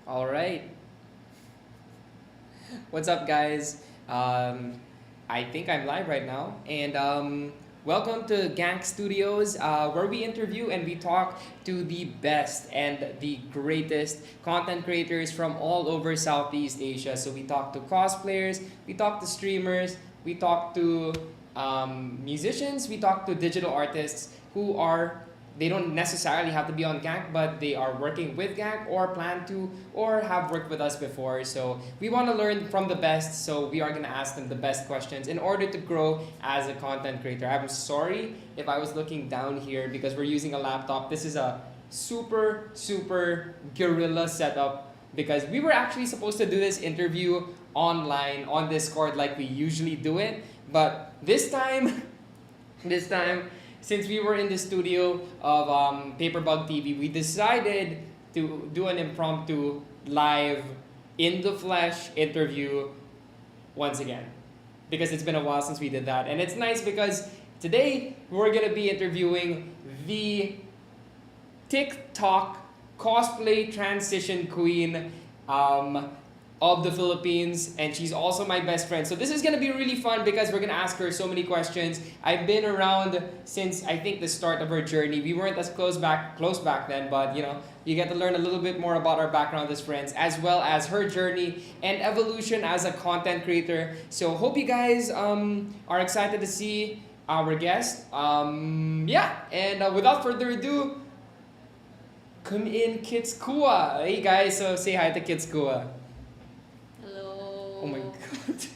All right. What's up, guys? I think I'm live right now, and welcome to Gank Studios, where we interview and we talk to the best and the greatest content creators from all over Southeast Asia. So we talk to cosplayers, we talk to streamers, we talk to musicians, we talk to digital artists who are they don't necessarily have to be on Gank, but they are working with Gank or plan to or have worked with us before. So we want to learn from the best. So we are gonna ask them the best questions in order to grow as a content creator. I'm sorry if I was looking down here because we're using a laptop. This is a super guerrilla setup because we were actually supposed to do this interview online on Discord like we usually do it, but this time, this time since we were in the studio of Paperbug TV, we decided to do an impromptu live in the flesh interview once again because it's been a while since we did that. And it's nice because today we're going to be interviewing the TikTok cosplay transition queen of the Philippines, and she's also my best friend. So this is gonna be really fun because we're gonna ask her so many questions. I've been around since I think the start of her journey. We weren't as close back then, but you get to learn a little bit more about our background as friends, as well as her journey and evolution as a content creator. So hope you guys are excited to see our guest. Without further ado, come in, Kitz Cua. Hey guys, so say hi to Kitz Cua. Oh my god.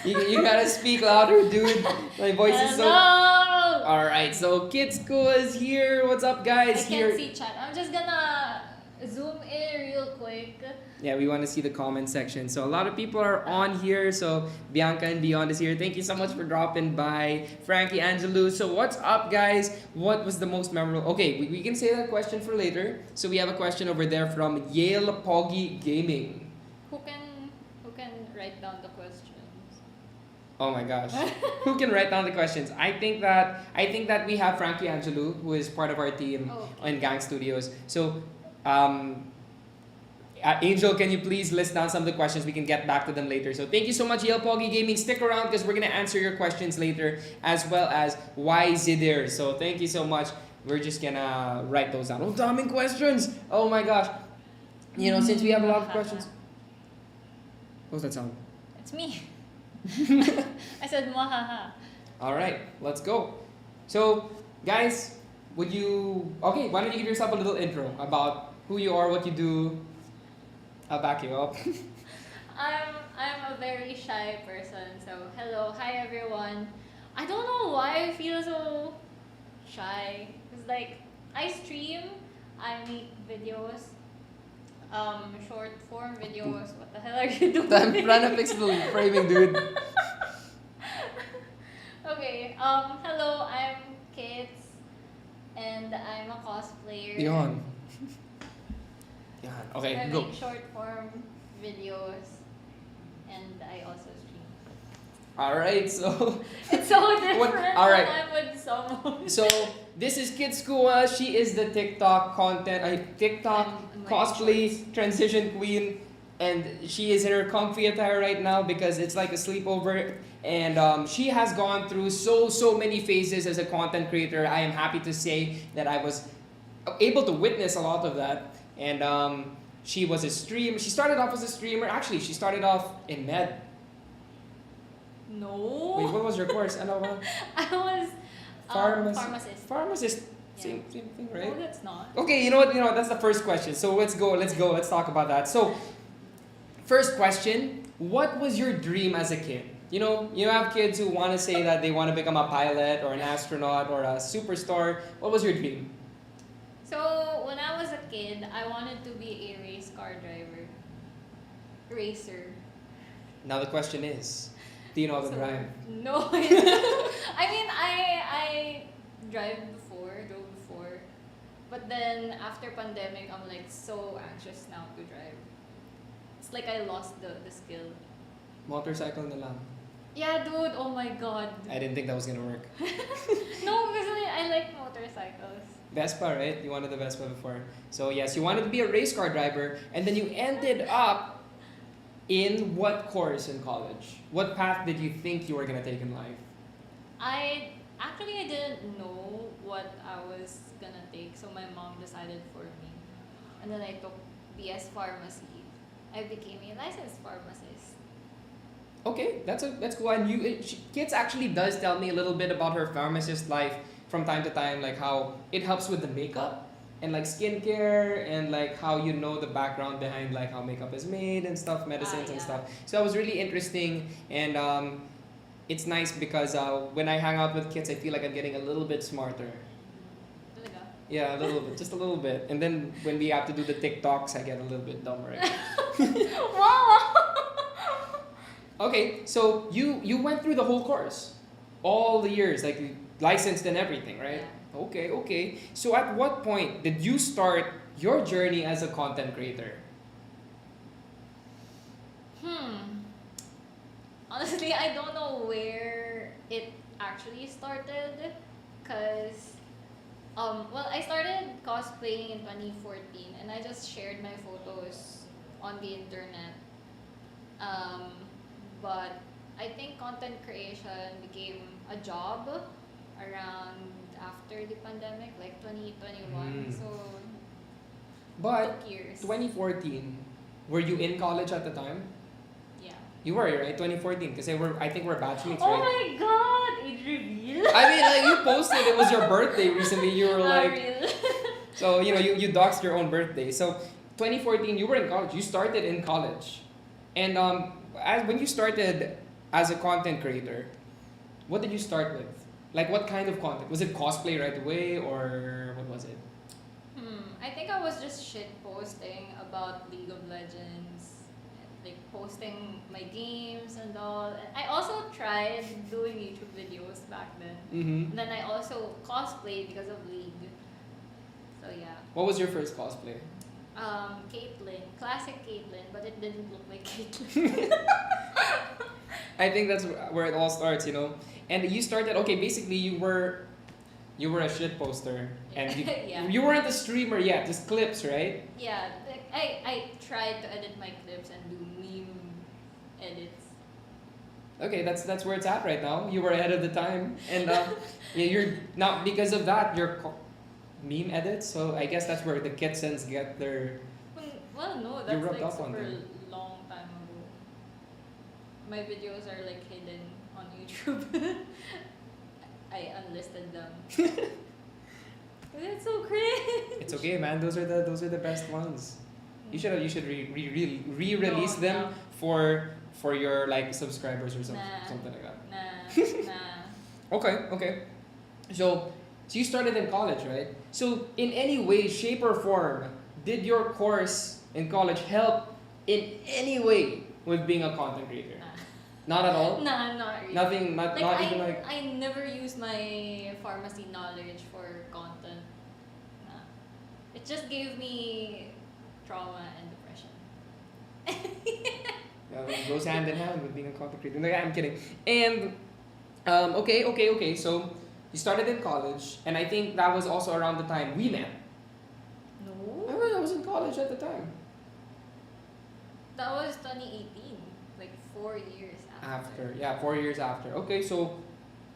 you gotta speak louder, dude. My voice is so... Alright, so Kitz Cua is here. What's up, guys? I can't see chat. I'm just gonna zoom in real quick. Yeah, we want to see the comment section. So a lot of people are on here. So Bianca and Beyond is here. Thank you so much for dropping by. Frankie Angelou. So what's up, guys? What was the most memorable... Okay, we can say that question for later. So we have a question over there from Yale Poggy Gaming. Who can write down the questions? Oh my gosh. Who can write down the questions? I think that we have Frankie Angelou, who is part of our team in Gank Studios. So Angel, can you please list down some of the questions? We can get back to them later. So thank you so much, Yale Poggy Gaming. Stick around because we're gonna answer your questions later, as well as why Zidir. So thank you so much. We're just gonna write those down. Oh, daming questions! Oh my gosh. Since we have a lot of questions. What's that sound? It's me. I said mwahaha. Alright, let's go. So, guys, why don't you give yourself a little intro about who you are, what you do. I'll back you up. I'm a very shy person, so hello, hi everyone. I don't know why I feel so shy. It's like I stream, I make videos, short form videos. What the hell are you doing? I'm trying to fix the framing, dude. Okay, hello, I'm Kitz, and I'm a cosplayer. Yon. Okay, I go. make short form videos, and I also stream. Alright, so... It's so different Alright. when I'm with someone. So, this is Kitz Cua. She is the TikTok cosplay transition queen. And she is in her comfy attire right now because it's like a sleepover. And she has gone through so many phases as a content creator. I am happy to say that I was able to witness a lot of that. And she was a streamer. She started off as a streamer. Actually, she started off in med. No. Wait, what was your course? Ano ba? I was pharmacist. Pharmacist. Yeah. Same thing, right? No, that's not. Okay, you know what? That's the first question. So let's go. Let's talk about that. So, first question: what was your dream as a kid? You have kids who want to say that they want to become a pilot or an astronaut or a superstar. What was your dream? So when I was a kid, I wanted to be a race car driver. Racer. Now the question is, do you know how to drive? No, I don't. I mean, I drove before, but then after pandemic, I'm like so anxious now to drive. It's like I lost the skill. Motorcycle na lang. Yeah, dude. Oh my god. I didn't think that was gonna work. No, because I like motorcycles. Vespa, right? You wanted the Vespa before. So yes, you wanted to be a race car driver, and then you ended up in what course in college? What path did you think you were gonna take in life? I didn't know what I was gonna take, so my mom decided for me, and then I took BS Pharmacy. I became a licensed pharmacist. Okay, that's cool. And Kids actually does tell me a little bit about her pharmacist life from time to time, like how it helps with the makeup and like skincare and like how you know the background behind like how makeup is made and stuff, medicines and Yeah. stuff. So that was really interesting, and it's nice because when I hang out with kids, I feel like I'm getting a little bit smarter. Talaga? Yeah, a little bit, just a little bit. And then when we have to do the TikToks, I get a little bit dumber. Wow! Okay, so you went through the whole course, all the years, like licensed and everything, right? Yeah. Okay. So at what point did you start your journey as a content creator? Honestly, I don't know where it actually started, cause I started cosplaying in 2014, and I just shared my photos on the internet. Um, but I think content creation became a job around after the pandemic, like 2021. Mm. So But took years. 2014, were you in college at the time? Yeah. You were, right? 2014, because I think we're batchmates, Oh right? my god! It revealed. I mean, like you posted it was your birthday recently. You were like, Real. so you doxed your own birthday. So 2014, you were in college. You started in college, and as when you started as a content creator, what did you start with? Like what kind of content? Was it cosplay right away or what was it? I think I was just shit posting about League of Legends, like posting my games and all. I also tried doing YouTube videos back then. Mm-hmm. And then I also cosplayed because of League. So yeah. What was your first cosplay? Caitlyn, classic Caitlyn, but it didn't look like Caitlyn. I think that's where it all starts, you know. And you started okay. Basically, you were a shit poster, and Yeah. you weren't a streamer yet. Just clips, right? Yeah, like, I tried to edit my clips and do meme edits. Okay, that's where it's at right now. You were ahead of the time, and yeah, you're now because of that meme edits. So I guess that's where the Kitsens get their. Well, no, You that's rubbed like off on super them. long time ago. My videos are like hidden on YouTube. I unlisted them. It's so cringe. It's okay, man. Those are the best ones. You should re-release No, them no. for your like subscribers or something Nah. something like that. Nah. Okay. So you started in college, right? So in any way, shape or form, did your course in college help in any way with being a content creator? Nah. Not at all. Nah, not really. Nothing. Not Like even like. I never use my pharmacy knowledge for content. Nah. It just gave me trauma and depression. Yeah, it goes hand in hand with being a content creator. No, yeah, I'm kidding. And okay. So you started in college, and I think that was also around the time we met. No. I was in college at the time. That was 2018. Like 4 years after. Yeah, 4 years after. Okay, so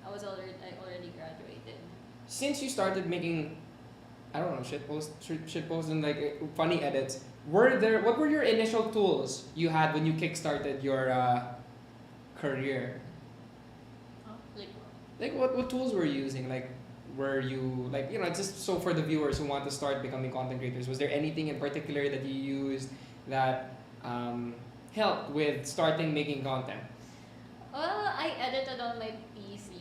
I already graduated. since you started making, I don't know, shit posts and like funny edits, what were your initial tools you had when you kickstarted your career? Huh? Like Like what tools were you using? Like were you like just so for the viewers who want to start becoming content creators, was there anything in particular that you used that helped with starting making content? well, I edited on my PC,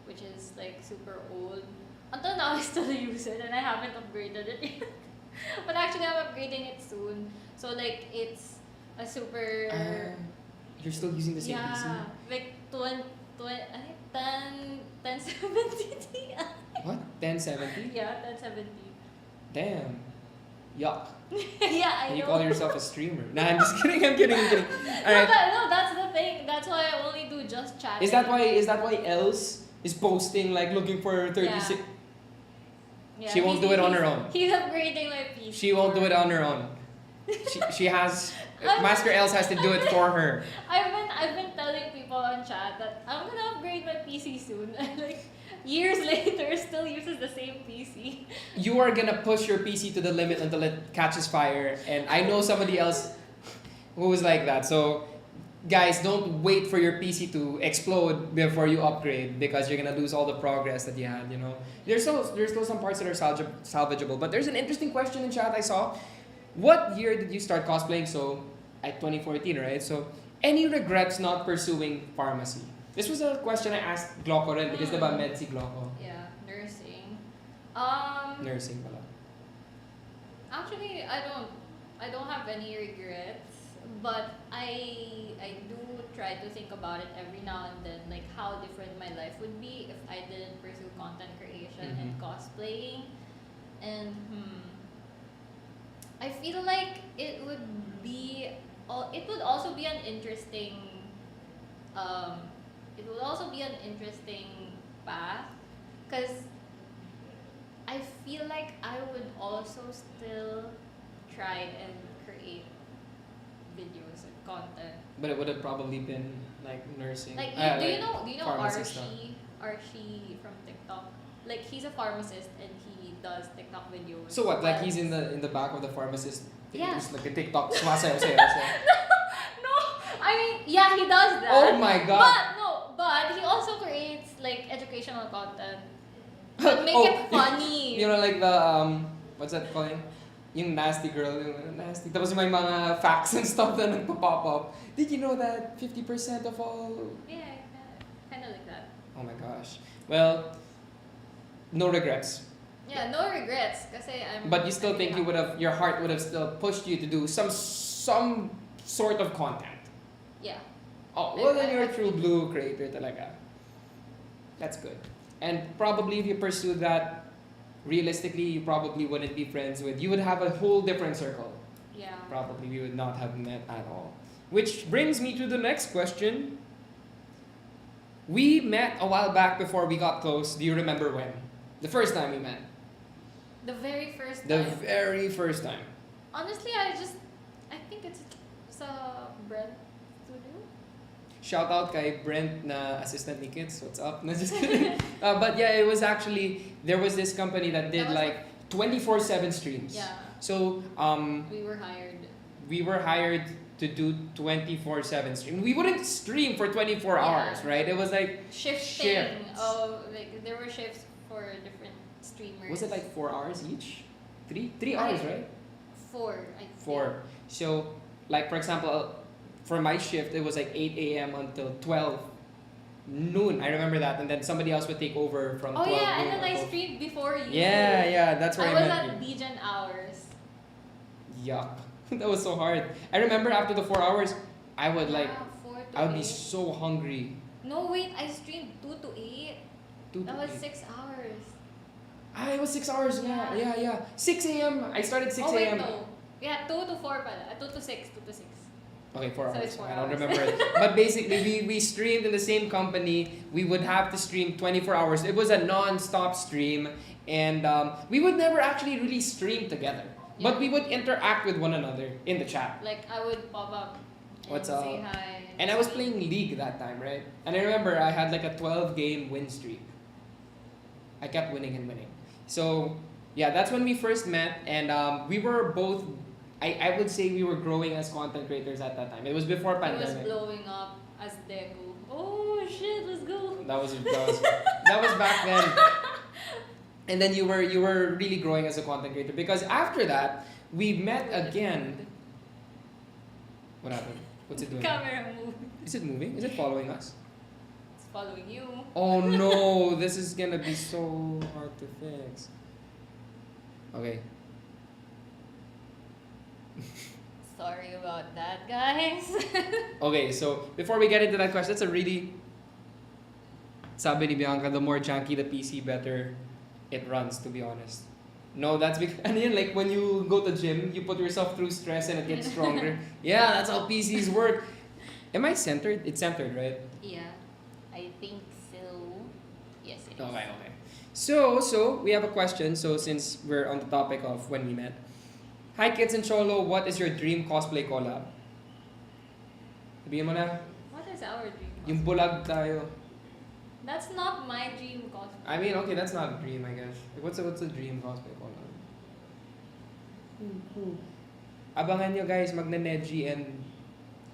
which is like super old. Until now, I still use it, and I haven't upgraded it yet. But actually, I'm upgrading it soon. So like, it's a super You're still using the same PC? yeah, like I think 1070 Ti. What? 1070? Yeah, 1070. Damn. Yuck. Yeah, I And you know. call yourself a streamer. Nah, I'm just kidding. I'm kidding. Alright. No, that's the thing. That's why I only do just chatting. Is that why else is posting like looking for 36? Yeah, She won't do it on her own. He's upgrading my PC. She won't do it on her own. She has Master Els has to do it for her. I've been telling people on chat that I'm gonna upgrade my PC soon. And like years later, still uses the same PC. You are gonna push your PC to the limit until it catches fire, and I know somebody else who was like that. So, guys, don't wait for your PC to explode before you upgrade because you're gonna lose all the progress that you had. You know, there's still some parts that are salvageable. But there's an interesting question in chat I saw. What year did you start cosplaying? So, at 2014, right? So, any regrets not pursuing pharmacy? This was a question I asked Gloco rin because diba med si Gloco. Yeah, nursing. Nursing pala. Actually, I don't have any regrets, but I do try to think about it every now and then, like how different my life would be if I didn't pursue content creation and cosplaying. And I feel like it would also be an interesting path, because I feel like I would also still try and create videos and content. But it would have probably been like nursing. Like, do you know pharmacy stuff. Archie from TikTok? Like, he's a pharmacist and he does TikTok videos. So what? Like he's in the back of the pharmacist. Yeah. Just like a TikTok. Sumasayaw. No, I mean, yeah, he does that. Oh my god. But he also creates like educational content. But make it funny. You know, like the what's that calling? Yung nasty girl, yung nasty. Tapos may mga facts and stuff that nagpa-pop up. Did you know that 50% of all? Yeah, kind of like that. Oh my gosh. Well, no regrets. Yeah, no regrets. Kasi But you still think your heart would have still pushed you to do some sort of content. Yeah. Oh, well then you're a true blue creator talaga. That's good. And probably if you pursue that, realistically, you probably wouldn't be friends with. You would have a whole different circle. Yeah. Probably we would not have met at all. Which brings me to the next question. We met a while back before we got close. Do you remember when? The first time we met. The very first time. The very first time. Honestly, I think it's sa Brent Studio. Shout out kay Brent na assistant ni Kitz. What's up? No, just kidding. But yeah, it was actually, there was this company that did like 24/7 streams. Yeah. So We were hired to do 24/7 stream. We wouldn't stream for 24 hours, right? It was like shifting. Oh, like there were shifts for different streamers. Was it like 4 hours each? 3 hours, right? 4. 4. So, like for example, for my shift, it was like 8 a.m. until 12 noon. I remember that, and then somebody else would take over from 12 noon. And then I streamed before you. Yeah, that's where I met was you. at Degen hours. Yuck. That was so hard. I remember after the 4 hours, I would like, 4 to I would 8. be so hungry. No, wait, I streamed 2 to 8. 2 That to was 8. 6 hours. It was 6 hours. Yeah. 6 a.m. I started 6 wait, a.m. no. Yeah, 2 to 4 pala. 2 to 6. 2 to 6. Okay, 4 So hours. it's 4 I don't hours. remember it. But basically, we streamed in the same company. We would have to stream 24 hours. It was a non-stop stream. And we would never actually really stream together. Yeah. But we would interact with one another in the chat. Like, I would pop up and What's up? say hi. And I was playing League that time, right? And I remember I had like a 12-game win streak. I kept winning and winning. So, yeah, that's when we first met. And we were both, I would say we were growing as content creators at that time. It was before I pandemic. was blowing up as Deku. Oh shit, let's go. That was back then. And then you were really growing as a content creator, because after that we met again. What happened? What's it doing? Camera move. Is it moving? Is it following us? It's following you. Oh no, this is gonna be so hard to fix. Okay. Sorry about that, guys. Okay, so before we get into that question, that's a really, sabi ni Bianca, the more janky the PC, better it runs, to be honest. No, that's because, and then like when you go to gym, you put yourself through stress and it gets stronger. Yeah, that's how PCs work. Am I centered? It's centered, right? Yeah, I think so. Yes, it is. Okay. So we have a question. So since we're on the topic of when we met, hi kids and Cholo, what is your dream cosplay collab? Sabihin mo na, What is our dream yung cosplay? bulag tayo. That's not my dream cosplay. I mean, okay, that's not a dream, I guess. Like, what's a dream cosplay collab? Abangan nyo guys, magna-Neji and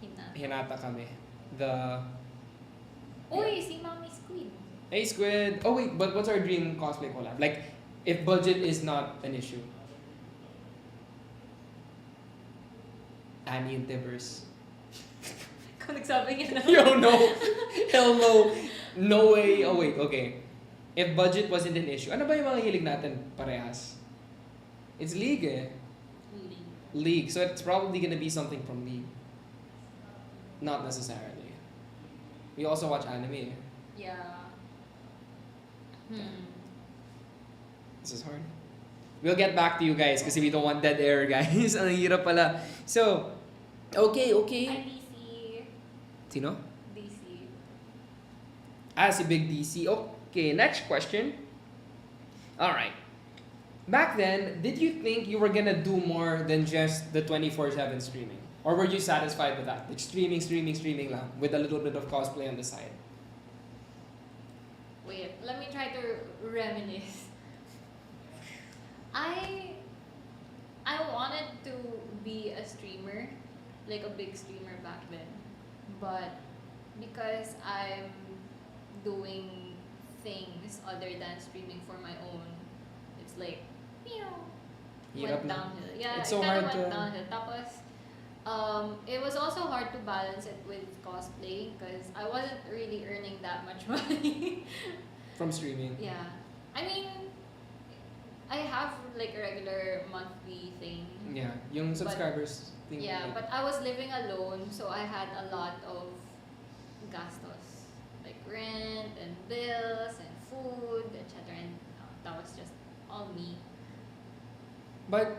Hinata. Hinata kami. The Uy, si Mami Squid. Hey Squid. Oh wait, but what's our dream cosplay collab? Like, if budget is not an issue. Annie and Tibbers. Kung nagsabi niya na. Yo, no. Hell no. No way. Oh wait, okay. If budget wasn't an issue, ano ba yung mga hilig natin parehas? It's League eh. League. So it's probably gonna be something from League. Not necessarily. We also watch anime. Yeah. This is hard. We'll get back to you guys kasi we don't want dead air, guys. Ang hirap pala. So, okay. Ay, DC. Sino? DC. Si Big DC. Okay, next question. Alright. Back then, did you think you were gonna do more than just the 24/7 streaming? Or were you satisfied with that? Like streaming lang, with a little bit of cosplay on the side. Wait, let me try to reminisce. I wanted to be a streamer, like a big streamer back then. But because I'm doing things other than streaming for my own, it's like, Hirap went na. downhill. Yeah, It's it so kind hard of went to- downhill. Tapos, it was also hard to balance it with cosplay because I wasn't really earning that much money. From streaming. Yeah. I mean, I have like a regular monthly thing. Yeah, yung subscribers thing. Yeah, like- but I was living alone, so I had a lot of gastos. Like rent and bills and food, etc. And that was just all me. But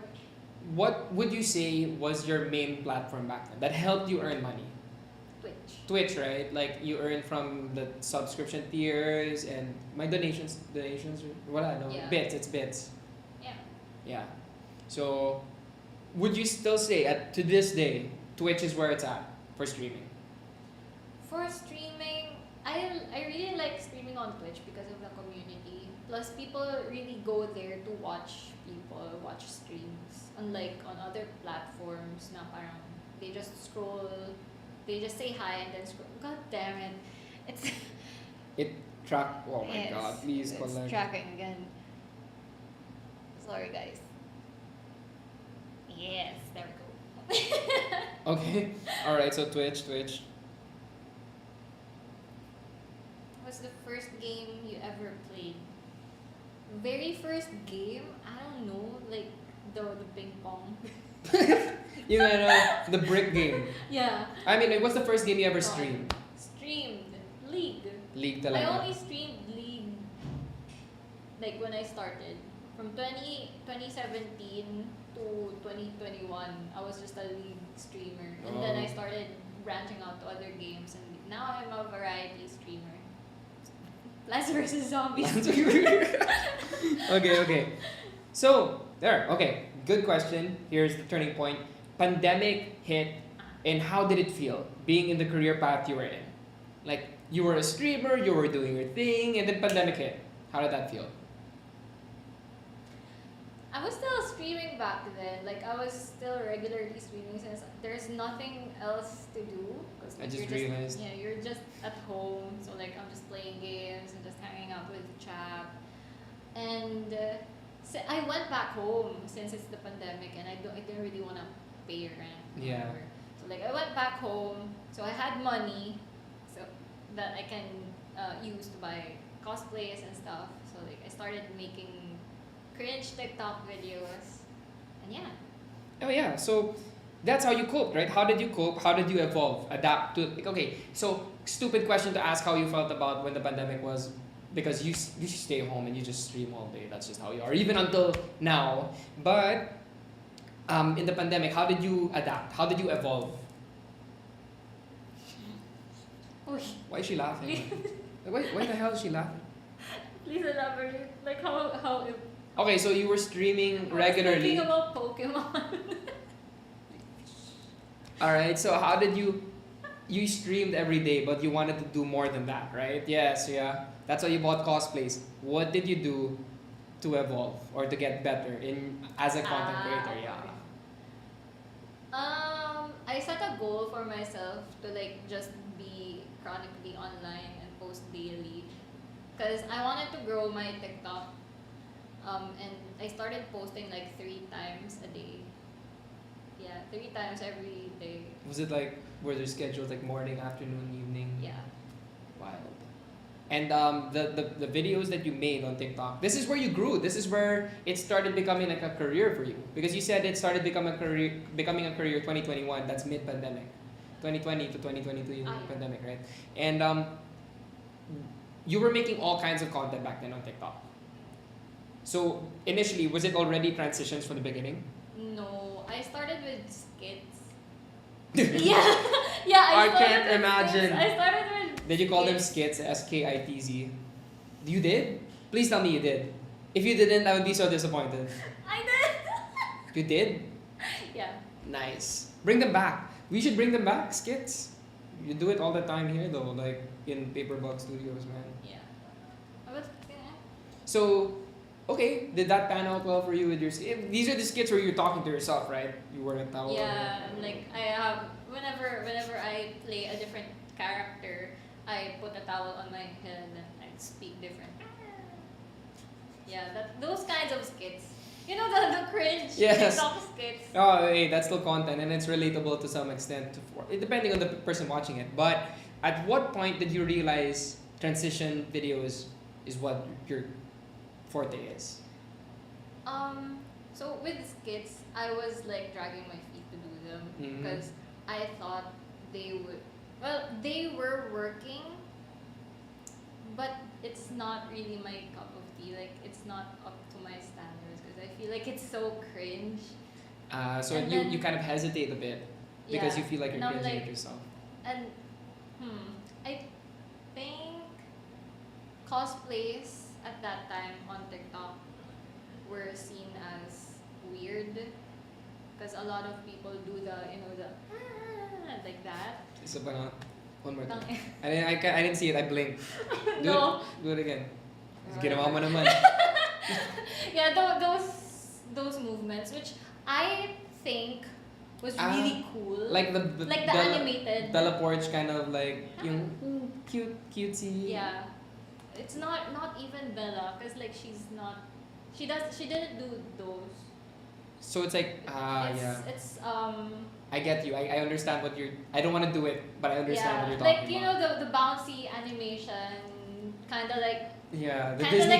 what would you say was your main platform back then that helped you earn money? Twitch. Twitch, right? Like you earn from the subscription tiers and my donations, wala no, Yeah. bits, it's bits. Yeah. Yeah. So, would you still say to this day, Twitch is where it's at for streaming? For streaming, I really like streaming on Twitch because of the community. Plus, people really go there to watch people watch streams. Unlike on other platforms, na parang they just scroll, they just say hi and then scroll. God damn it! It's Track. Oh my Yes, God! Please it's collect. tracking again. Sorry, guys. Yes, there we go. Okay. All right. So Twitch. What's the first game you ever played? Very first game? I don't know, like the ping pong. You know the brick game. Yeah. I mean, like, what's the first game you ever Oh. streamed? Streamed League. League I talaga. only streamed League like when I started. From 2017 to 2021, I was just a League streamer. And then I Oh. started branching out to other games and now I'm a variety streamer. Plants vs. Zombies. Okay. So, there. Okay. Good question. Here's the turning point. Pandemic hit, and how did it feel being in the career path you were in? Like, you were a streamer, you were doing your thing, and then pandemic hit. How did that feel? I was still streaming back then. Like I was still regularly streaming since there's nothing else to do. 'Cause, I like, just you're realized. Yeah, you're just at home, so like I'm just playing games and just hanging out with Chap. And so I went back home since it's the pandemic, and I didn't really want to pay rent. or Yeah. whatever. So like I went back home, so I had money, so that I can use to buy cosplays and stuff. So like I started making cringe TikTok videos, and yeah. Oh yeah, so that's how you coped, right? How did you cope? How did you evolve, adapt to? Like, okay, so stupid question to ask how you felt about when the pandemic was, because you stay home and you just stream all day. That's just how you are, even until now. But in the pandemic, how did you adapt? How did you evolve? Uy, Why is she laughing? Why the hell is she laughing? Please elaborate. Like how if Okay, so you were streaming I was regularly. thinking about Pokemon. All right. So how did you streamed every day, but you wanted to do more than that, right? Yes, yeah. That's why you bought cosplays. What did you do to evolve or to get better in as a content creator? Okay. Yeah. I set a goal for myself to like just be chronically online and post daily, cause I wanted to grow my TikTok. And I started posting like 3 times a day. Yeah, 3 times every day. Was it like were there scheduled like morning, afternoon, evening? Yeah. Wild. And the videos that you made on TikTok, this is where you grew. This is where it started becoming like a career for you. Because you said it started becoming a career 2021. That's mid pandemic, 2020 to 2022 Yeah. pandemic, right? And you were making all kinds of content back then on TikTok. So initially, was it already transitions from the beginning? No, I started with skits. Yeah, yeah. I started can't with imagine. Skits. I started with. Did you call them skits. skits? SKITZ. You did? Please tell me you did. If you didn't, I would be so disappointed. I did. You did? Yeah. Nice. Bring them back. We should bring them back, skits. You do it all the time here though, like in Paperbug Studios, man. Yeah. But So, okay, did that pan out well for you with your these are the skits where you're talking to yourself, right? You wear a towel. yeah, like I have whenever I play a different character, I put a towel on my head and I speak different. Yeah, those kinds of skits. You know the cringe Yes. TikTok skits. Oh, hey, that's still content and it's relatable to some extent, depending on the person watching it. But at what point did you realize transition videos is what your forte is? So with skits, I was like dragging my feet to do them Mhm. because I thought they would. Well, they were working, but it's not really my cup of tea. Like it's not up to my standards because I feel like it's so cringe. So And you then- kind of hesitate a bit because Yeah, you feel like you're and I'm cringing like- at yourself. And I think cosplays at that time on TikTok were seen as weird because a lot of people do the like that. Isa pa nga. One more time. Tang- I didn't see it. I blinked. Do No. it. Do it again. Ginawa mo naman. Yeah, those movements, which I think was really cool. Like the Like the animated. teleports kind of like yung cute cutesy. Yeah, it's not even Bella because like she didn't do those. So it's like It's I get you. I understand what you're. I don't want to do it, but I understand what you're talking like you about. know the bouncy animation, kind of like Yeah, the kind of Disney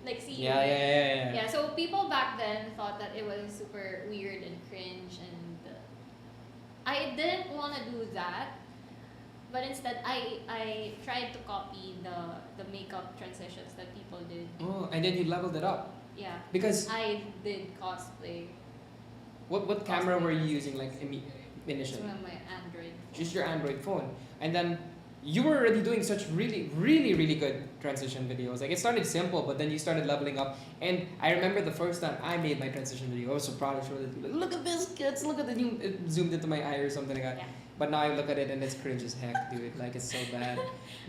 like see you. Yeah. Yeah, so people back then thought that it was super weird and cringe, and I didn't want to do that. But instead, I tried to copy the makeup transitions that people did. Oh, and then you leveled it up Yeah, because I did cosplay. what camera were you using like It's initially? on my Android. Just your Android phone, and then you were already doing such really good transition videos. Like it started simple, but then you started leveling up. And I remember the first time I made my transition video, I was so proud to show it. Like, look at this, kids! Look at the new. It zoomed into my eye or something like that. Yeah. But now I look at it and it's cringe as heck, dude. Like it's so bad.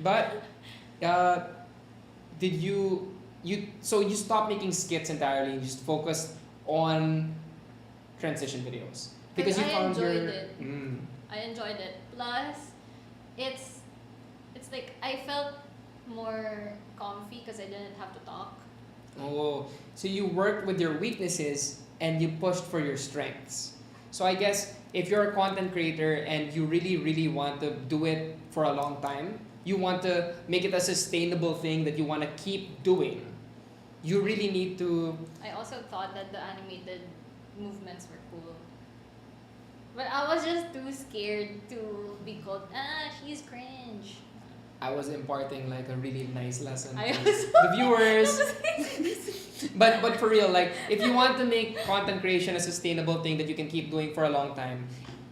But did you so you stopped making skits entirely and just focused on transition videos because you I found your. enjoyed it. Mm. I enjoyed it. Plus, it's like I felt more comfy because I didn't have to talk. Oh, so you worked with your weaknesses and you pushed for your strengths. So I guess if you're a content creator and you really want to do it for a long time, you want to make it a sustainable thing that you want to keep doing. You really need to. I also thought that the animated movements were cool. But I was just too scared to be called, she's cringe. I was imparting like a really nice lesson I to was- the viewers. But for real, like if you want to make content creation a sustainable thing that you can keep doing for a long time,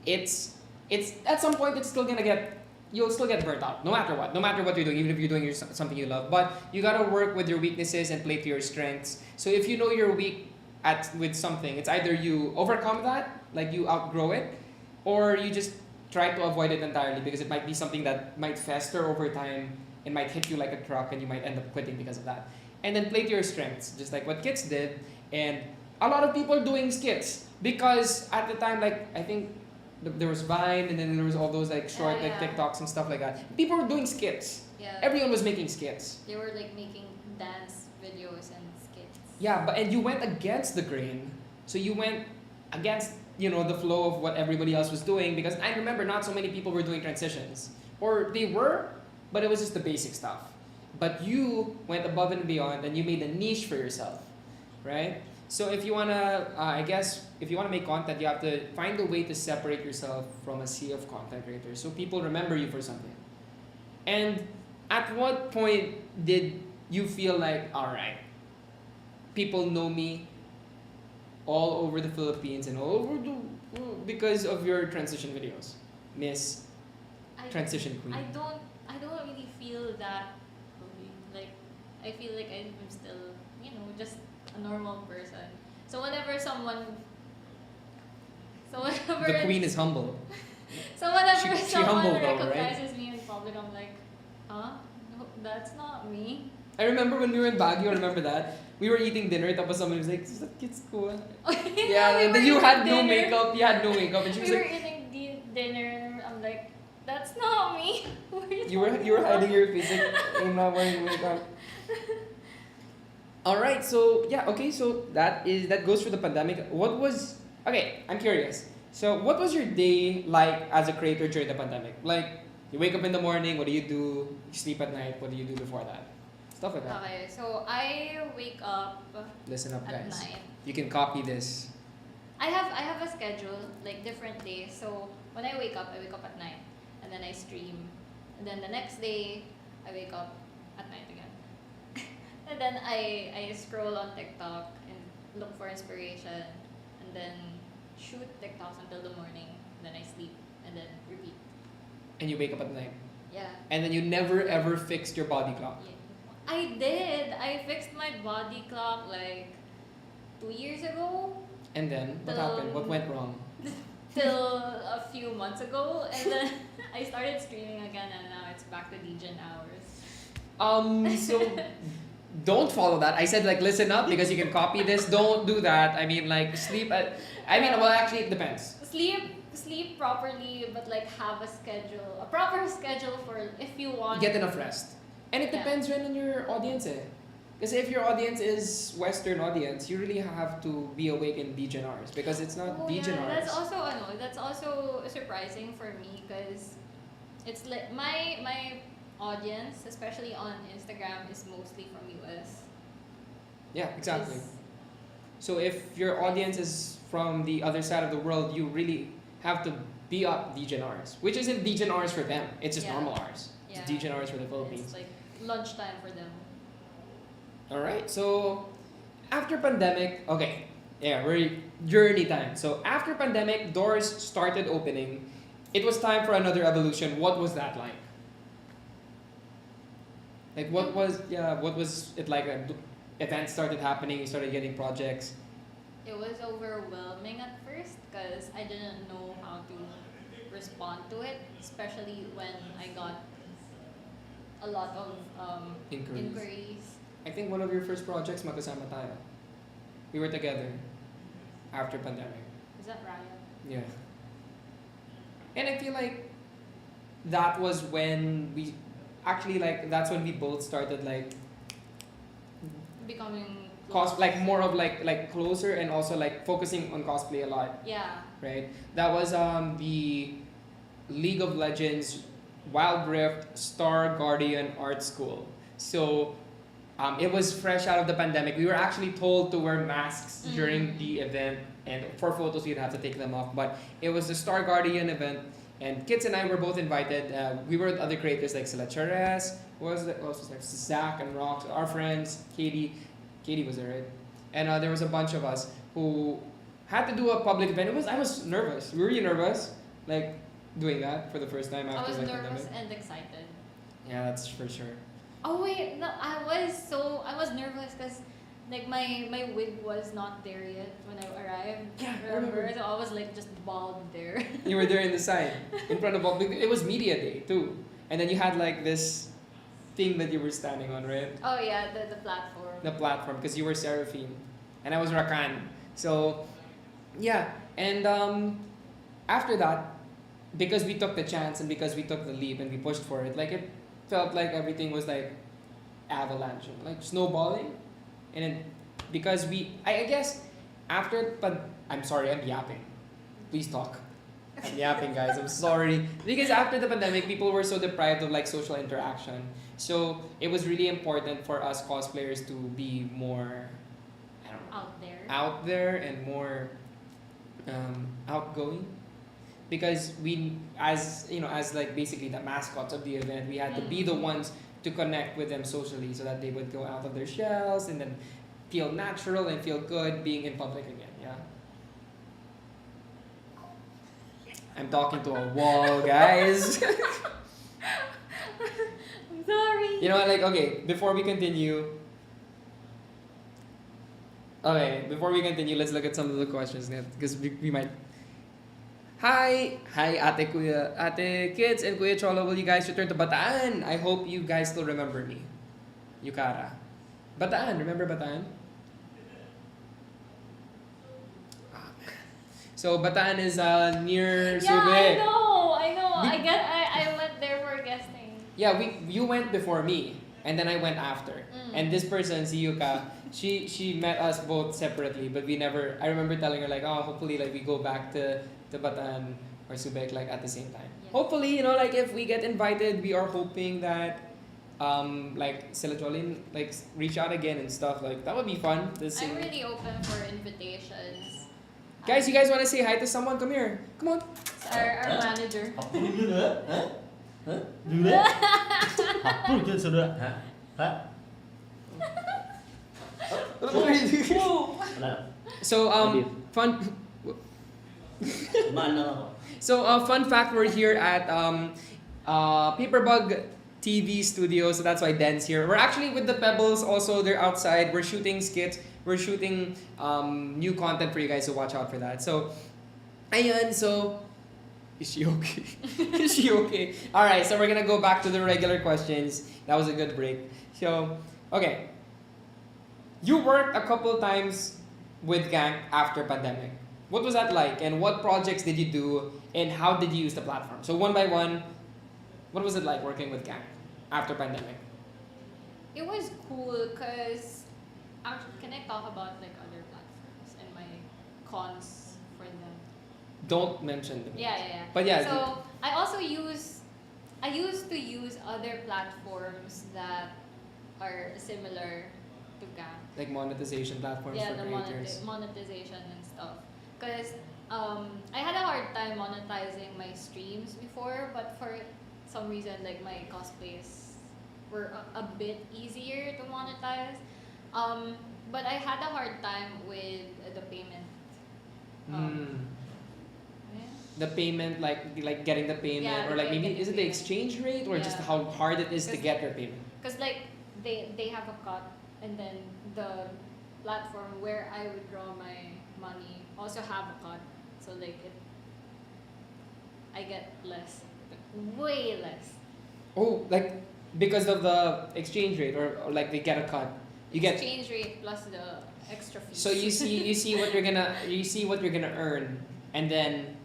it's at some point it's still gonna get you'll still get burnt out no matter what. No matter what you're doing, even if you're doing something you love. But you gotta work with your weaknesses and play to your strengths. So if you know you're weak at with something, it's either you overcome that, like you outgrow it, or you just try to avoid it entirely because it might be something that might fester over time and might hit you like a truck and you might end up quitting because of that. And then play to your strengths, just like what Kitz did. And a lot of people doing skits because at the time, like I think there was Vine and then there was all those like short like Yeah. TikToks and stuff like that. People were doing skits. Yeah. Everyone was making skits. They were like making dance videos and skits. Yeah, but and you went against the grain. So you went against, you know, the flow of what everybody else was doing because I remember not so many people were doing transitions. Or they were, but it was just the basic stuff. But you went above and beyond and you made a niche for yourself, right? So if you wanna, I guess, if you wanna make content, you have to find a way to separate yourself from a sea of content creators so people remember you for something. And at what point did you feel like, all right, people know me all over the Philippines and all over the because of your transition videos, Miss I, Transition Queen? I don't really feel that way. Like I feel like I'm still, you know, just a normal person. So whenever The queen is humble. so whenever she someone humbled though, right? recognizes me in public, I'm like, huh? No, that's not me. I remember when we were in Baguio, remember that? We were eating dinner, tapos somebody was like, is that Kitz Cua? Yeah, we and were then you had eating no dinner. makeup, you had no makeup, and she was We were like, eating dinner. I'm like, that's not me. What are you were talking hiding about? your face, like, I'm not wearing makeup. Alright, so yeah, okay, so that goes for the pandemic. Okay, I'm curious. So what was your day like as a creator during the pandemic? Like, you wake up in the morning, what do? You sleep at night, what do you do before that? Stuff like that. Okay, so I wake up Listen up, at guys. 9. You can copy this. I have a schedule, like different days. So when I wake up at 9, and then I stream, and then the next day I wake up at 9 again, and then I scroll on TikTok and look for inspiration, and then shoot TikToks until the morning. Then I sleep, and then repeat. And you wake up at night. Yeah. And then you never ever fixed your body clock. Yeah. I did. I fixed my body clock like 2 years ago. And then, what happened? What went wrong? Till a few months ago, and then I started streaming again, and now it's back to Legion hours. So don't follow that. I said like listen up because you can copy this. Don't do that. I mean like sleep at. I mean well actually it depends. Sleep properly, but like have a proper schedule for if you want. Get enough rest. And it Yeah. depends when on your audience eh. Because if your audience is Western audience, you really have to be awake in Legion hours because it's not Oh Legion yeah, hours. that's also surprising for me because it's like my audience, especially on Instagram, is mostly from US. Yeah, exactly. Is- So if your audience is from the other side of the world, you really have to be up Legion hours, which isn't Legion hours for them. It's just Yeah. normal hours. Yeah. It's Legion hours for the Philippines. It's like lunchtime for them. All right. So after pandemic, okay, yeah, we're journey time. So after pandemic, doors started opening. It was time for another evolution. What was that like? Like what was it like? Events started happening. You started getting projects. It was overwhelming at first because I didn't know how to respond to it, especially when I got a lot of inquiries. I think one of your first projects, magkasama tayo. We were together after pandemic. Is that Ryan? Yeah. And I feel like that was when we actually like that's when we both started like Becoming like more of like closer and also like focusing on cosplay a lot, Yeah. right? That was the League of Legends Wild Rift Star Guardian Art School. So it was fresh out of the pandemic. We were actually told to wear masks during the event, and for photos you'd have to take them off. But it was the Star Guardian event, and Kitz and I were both invited. We were with other creators like Sila Charez, what was there? Zach and Rox, our friends, Katie. Katie was there, right? And there was a bunch of us who had to do a public event. I was nervous. We were really nervous. Like doing that for the first time I after was like nervous pandemic? and excited. Yeah, that's for sure. Oh wait, no, I was nervous because like my wig was not there yet when I arrived. Yeah, I Remember? remember. So I was like just bald there. You were there in the side, in front of all. It was media day too, and then you had like this thing that you were standing on, right? Oh yeah, the platform. The platform, because you were Seraphine, and I was Rakan. So, yeah, and after that, because we took the chance and because we took the leap and we pushed for it, like it felt like everything was like avalanching, like snowballing, and then because I guess after, but I'm sorry, I'm yapping. Please talk. I'm yapping, guys. I'm sorry. Because after the pandemic, people were so deprived of like social interaction. So it was really important for us cosplayers to be more, I don't know, out there and more outgoing. Because we, as you know, as like basically the mascots of the event, we had to be the ones to connect with them socially, so that they would go out of their shells and then feel natural and feel good being in public again. Yeah. I'm talking to a wall, guys. I'm sorry. You know what? Like, okay, before we continue, let's look at some of the questions because we might. Hi, Ate Kuya, Ate Kids and Kuya Cholo. Will you guys return to Bataan? I hope you guys still remember me. Yukara. Bataan, remember Bataan? Ah, man. So Bataan is near Yeah, Subic. I know. I went there for guesting. Yeah, you went before me, and then I went after. Mm. And this person, si Yuka, she met us both separately, but we never. I remember telling her like, oh, hopefully like we go back to Bataan or Subic like at the same time. Yeah. Hopefully, you know, like if we get invited, we are hoping that like Sila Jolin like reach out again and stuff like that would be fun. I'm really open for invitations. Guys, you guys want to say hi to someone? Come here. Come on. It's our manager. So fun. So fun fact, we're here at Paperbug TV studio, so that's why Dan's here. We're actually with the Pebbles also. They're outside. We're shooting skits. We're shooting new content for you guys, so watch out for that. So, ayan, so is she okay? Is she okay? All right, so we're gonna go back to the regular questions. That was a good break. So, okay. You worked a couple times with Gank after pandemic. What was that like, and what projects did you do, and how did you use the platform? So one by one, what was it like working with Gank after pandemic? It was cool because can I talk about like other platforms and my cons for them? Don't mention them. Yeah. But yeah. So I used to use other platforms that are similar to Gank. Like monetization platforms Yeah, for the creators. monetization and stuff. Because I had a hard time monetizing my streams before, but for some reason, like my cosplays were a bit easier to monetize. But I had a hard time with the payment. Yeah. The payment, like getting the payment, Yeah, or like maybe getting is it the payment. exchange rate, or just Yeah. how hard it is to 'Cause- get your payment? Because like they have a cut, and then the platform where I withdraw my money also have a cut, so like I get less, way less. Oh, like because of the exchange rate, or like they get a cut. You get Exchange rate plus the extra fees. so you see what you're gonna earn, and then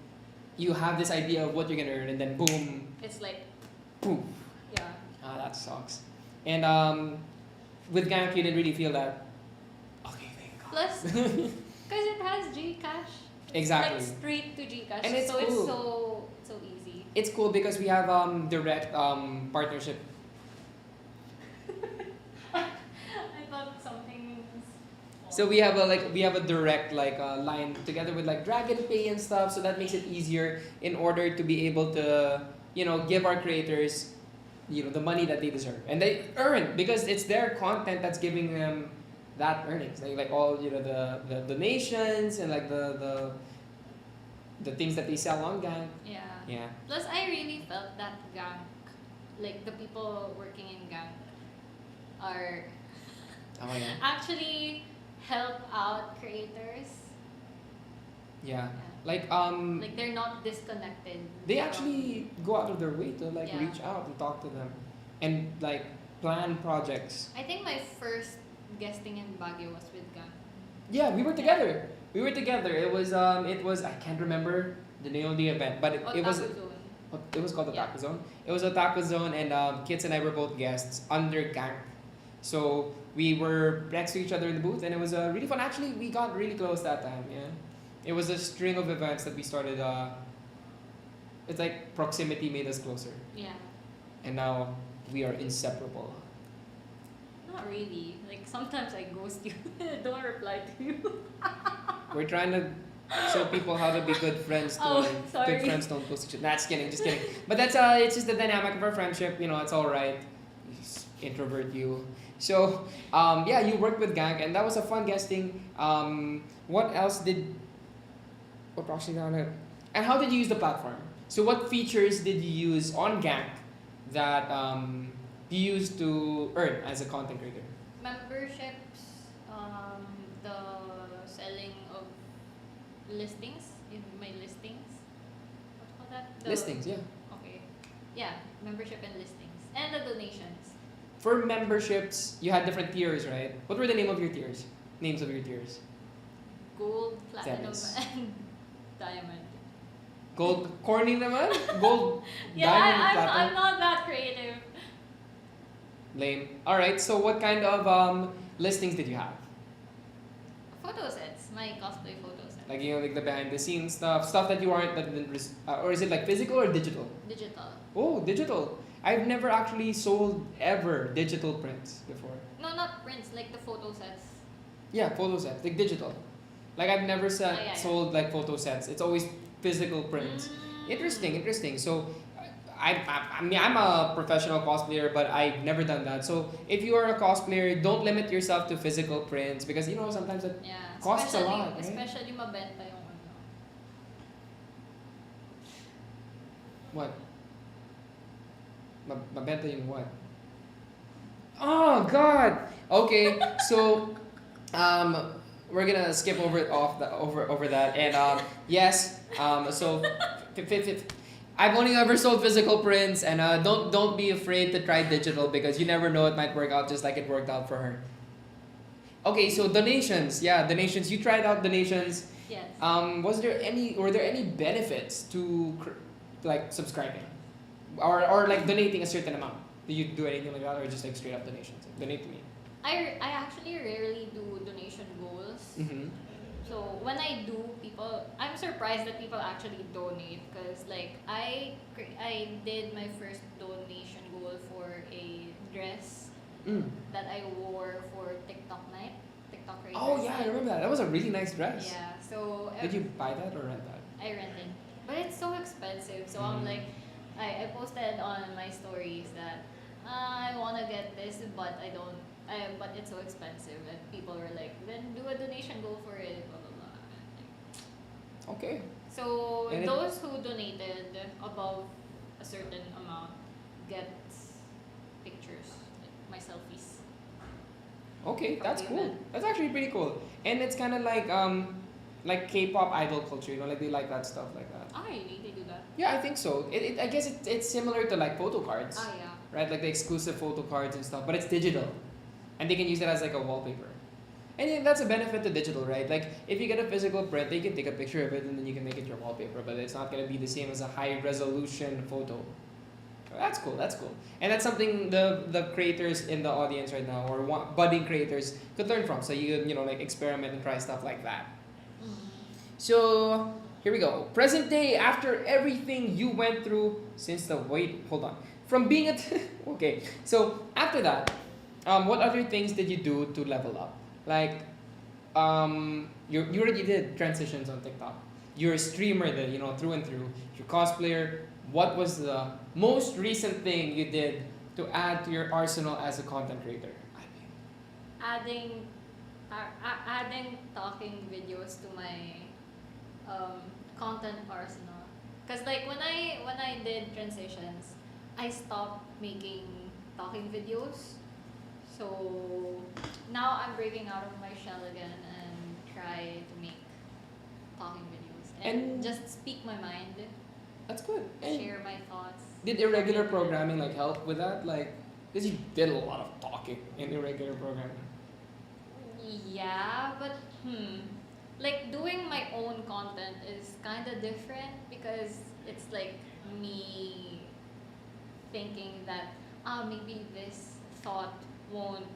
you have this idea of what you're gonna earn, and then boom, It's like boom. yeah. Ah, that sucks. And with Gank, you didn't really feel that. Okay, thank God. Plus, because it has Gcash. Exactly. Like straight to Gcash. And it's so it's cool. so easy. It's cool because we have direct partnership. I thought something. So we have a direct line together with like Dragon Pay and stuff, so that makes it easier in order to be able to give our creators the money that they deserve, and they earn because it's their content that's giving them that earnings, like all the donations and like the the things that they sell on Gank. Yeah. Yeah. Plus, I really felt that Gank, like the people working in Gank, are Oh yeah. actually help out creators. Yeah. Yeah. Like They're not disconnected. they from- actually go out of their way to like Yeah. reach out and talk to them, and like plan projects. I think my first guesting in Baguio was with Gank. Yeah, we were together. We were together. It was I can't remember the name of the event, but it was Otaku Zone. it was called the Yeah. Taco Zone. It was a Taco Zone, and Kitz and I were both guests under Gank. So we were next to each other in the booth, and it was really fun. Actually, we got really close that time. Yeah, it was a string of events that we started. It's like proximity made us closer, Yeah. and now we are inseparable. Not really. Like sometimes I ghost you. Don't reply to you. We're trying to show people how to be good friends. Oh, Good sorry. friends don't post each other. Nah, just kidding, just kidding. But that's it's just the dynamic of our friendship. You know, it's all right. Introvert you. So yeah, you worked with Gank, and that was a fun guesting. What else did? What proxy down it? And how did you use the platform? So what features did you use on Gank that you used to earn as a content creator? Memberships, the selling of listings in my listings. What's called that? Listings, yeah. Okay. Yeah, membership and listings. And the donations. For memberships, you had different tiers, right? What were the name of your tiers? Names of your tiers? Gold, platinum, Tennis. and diamond. Gold, corny naman? Gold, Yeah, diamond, I'm platinum? not that creative. Lame. Alright, so what kind of listings did you have? Photo sets, my cosplay photo sets. Like, you know, like the behind the scenes stuff that you aren't, or is it like physical or digital? Digital. Oh, digital. I've never actually sold ever digital prints before. No, not prints, like the photo sets. Yeah, photo sets, like digital. Like I've never Yeah. sold like photo sets. It's always physical prints. Mm. Interesting. So, I mean, I'm a professional cosplayer, but I've never done that. So, if you are a cosplayer, don't limit yourself to physical prints because you know sometimes it Yeah. costs a especially, lot, right? Especially mabenta yung ano. what mabenta yung what? Oh God. Okay, so we're gonna skip over that and yes so I've only ever sold physical prints and don't be afraid to try digital because you never know, it might work out just like it worked out for her. Okay, so donations. Yeah, donations. You tried out donations. Yes. Were there any benefits to like subscribing or like donating a certain amount? Did you do anything like that or just like straight up donations? Like, donate to me. I actually rarely do donation goals. Mm-hmm. So when I do, I'm surprised that people actually donate because like I did my first donation goal for a dress Mm. that I wore for TikTok night, TikTok creators. Oh yeah, I night. remember that. That was a really nice dress. Yeah. So Did you buy that or rent that? I rented, but it's so expensive. So I'm Mm. like, I posted on my stories that I wanna get this, but I don't. But it's so expensive, and people were like, then do a donation goal for it, blah blah blah. Okay. So And those who donated above a certain amount get pictures, like my selfies. Okay, that's Okay, cool. man. That's actually pretty cool. And it's kind of like K-pop idol culture, you know, like they like that stuff like that. Ah, really? They do that? Yeah, I think so. I guess it's similar to like photo cards, Ah, yeah. right? Like the exclusive photo cards and stuff, but it's digital, and they can use it as like a wallpaper. And yeah, that's a benefit to digital, right? Like if you get a physical print, they can take a picture of it and then you can make it your wallpaper, but it's not gonna be the same as a high resolution photo. That's cool. That's cool, and that's something the creators in the audience right now or budding creators could learn from. So you know like experiment and try stuff like that. Mm. So here we go. Present day, after everything you went through since the hold on, from being a okay. So after that, what other things did you do to level up? Like, you already did transitions on TikTok. You're a streamer, that you know through and through. You're a cosplayer. What was the most recent thing you did to add to your arsenal as a content creator? Adding talking videos to my content arsenal. Cause like when I did transitions, I stopped making talking videos. So now I'm breaking out of my shell again and try to make talking videos and And just speak my mind, that's good. And share my thoughts. did irregular programming like help with that? Like, because you did a lot of talking in irregular programming. Yeah, but like doing my own content is kind of different because it's like me thinking that maybe this thought won't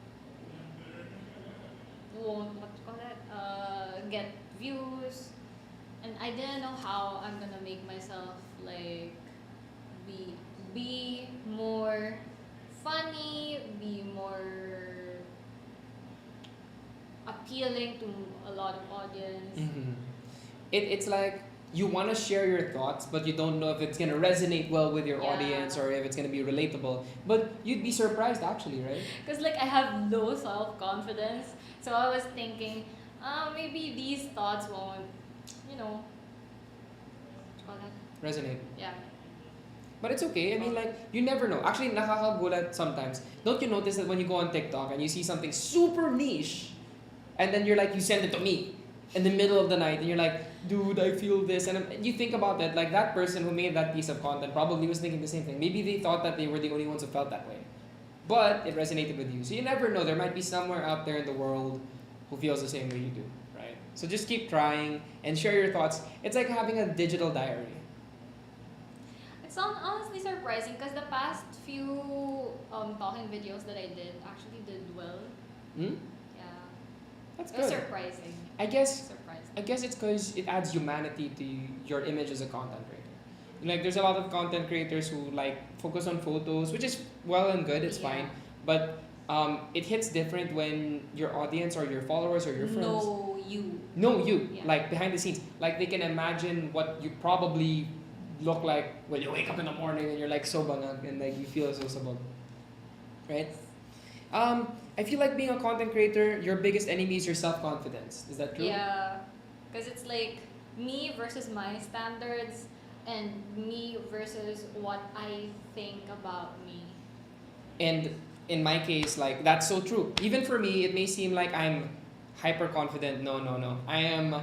what you call that get views, and I didn't know how I'm gonna make myself like be more funny, be more appealing to a lot of audience. Mm-hmm. It's like you want to share your thoughts, but you don't know if it's gonna resonate well with your Yeah. audience or if it's gonna be relatable. But you'd be surprised, actually, right? Because like I have low self confidence, so I was thinking, maybe these thoughts won't, you know, what you call that? Resonate. Yeah. But it's okay. I mean, like, you never know. Actually, nakakagulat sometimes. Don't you notice that when you go on TikTok and you see something super niche, and then you're like, you send it to me in the middle of the night, and you're like, dude, I feel this. And you think about that, like, that person who made that piece of content probably was thinking the same thing. Maybe they thought that they were the only ones who felt that way. But it resonated with you. So you never know. There might be somewhere out there in the world who feels the same way you do, right? So just keep trying and share your thoughts. It's like having a digital diary. It's honestly surprising because the past few talking videos that I did actually did well. Hmm? Yeah. That's It was good. surprising. I guess Surprising. it's because it adds humanity to your image as a content creator. Like, there's a lot of content creators who like focus on photos, which is well and good. It's Yeah. fine, but it hits different when your audience or your followers or your friends know you, Yeah. like behind the scenes. Like, they can imagine what you probably look like when you wake up in the morning and you're like so bangag and like you feel so sabog, right? I feel like being a content creator, your biggest enemy is your self confidence. Is that true? Yeah. Because it's like me versus my standards and me versus what I think about me. And in my case, like, that's so true. Even for me, it may seem like I'm hyper confident. No, no, no. I am.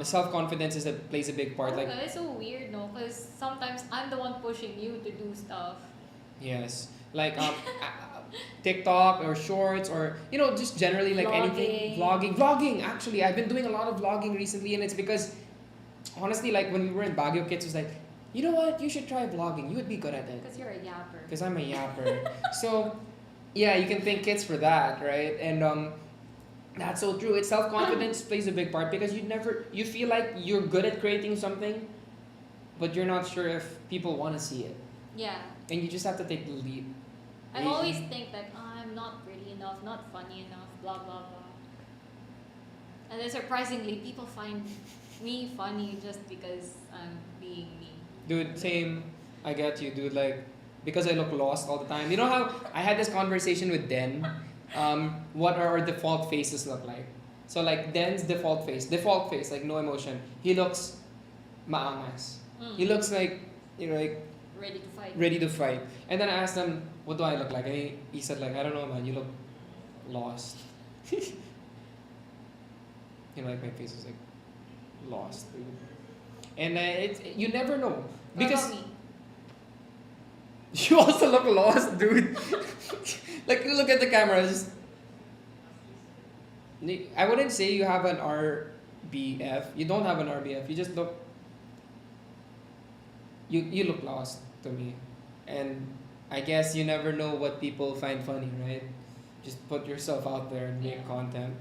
Self confidence plays a big part. Like, It's so weird, no? Because sometimes I'm the one pushing you to do stuff. yes, like TikTok or shorts or just generally like anything. Vlogging. Actually, I've been doing a lot of vlogging recently, and it's because honestly, like when we were in Baguio, Kitz was like, you know what? You should try vlogging. You would be good at it. Because you're a yapper. Because I'm a yapper. So, yeah, you can thank kids for that, right? And that's so true. It's self confidence plays a big part because you feel like you're good at creating something, but you're not sure if people want to see it, Yeah. and you just have to take the leap. I always think that I'm not pretty enough, not funny enough, blah blah blah. And then surprisingly, people find me funny just because I'm being me. Dude, same. I get you, dude. Like, because I look lost all the time. You know how I had this conversation with Den. What our default faces look like. So like Den's default face, like no emotion. He looks maangas. He looks like like Ready to fight. ready to fight. And then I asked him, what do I look like? And he said like, I don't know, man. You look lost. Like my face is like lost, dude. And you never know What because about me? you also look lost, dude. Like, look at the camera. I wouldn't say you have an RBF. You don't have an RBF. You just look. You look lost to me, and I guess you never know what people find funny, right? Just put yourself out there and make content.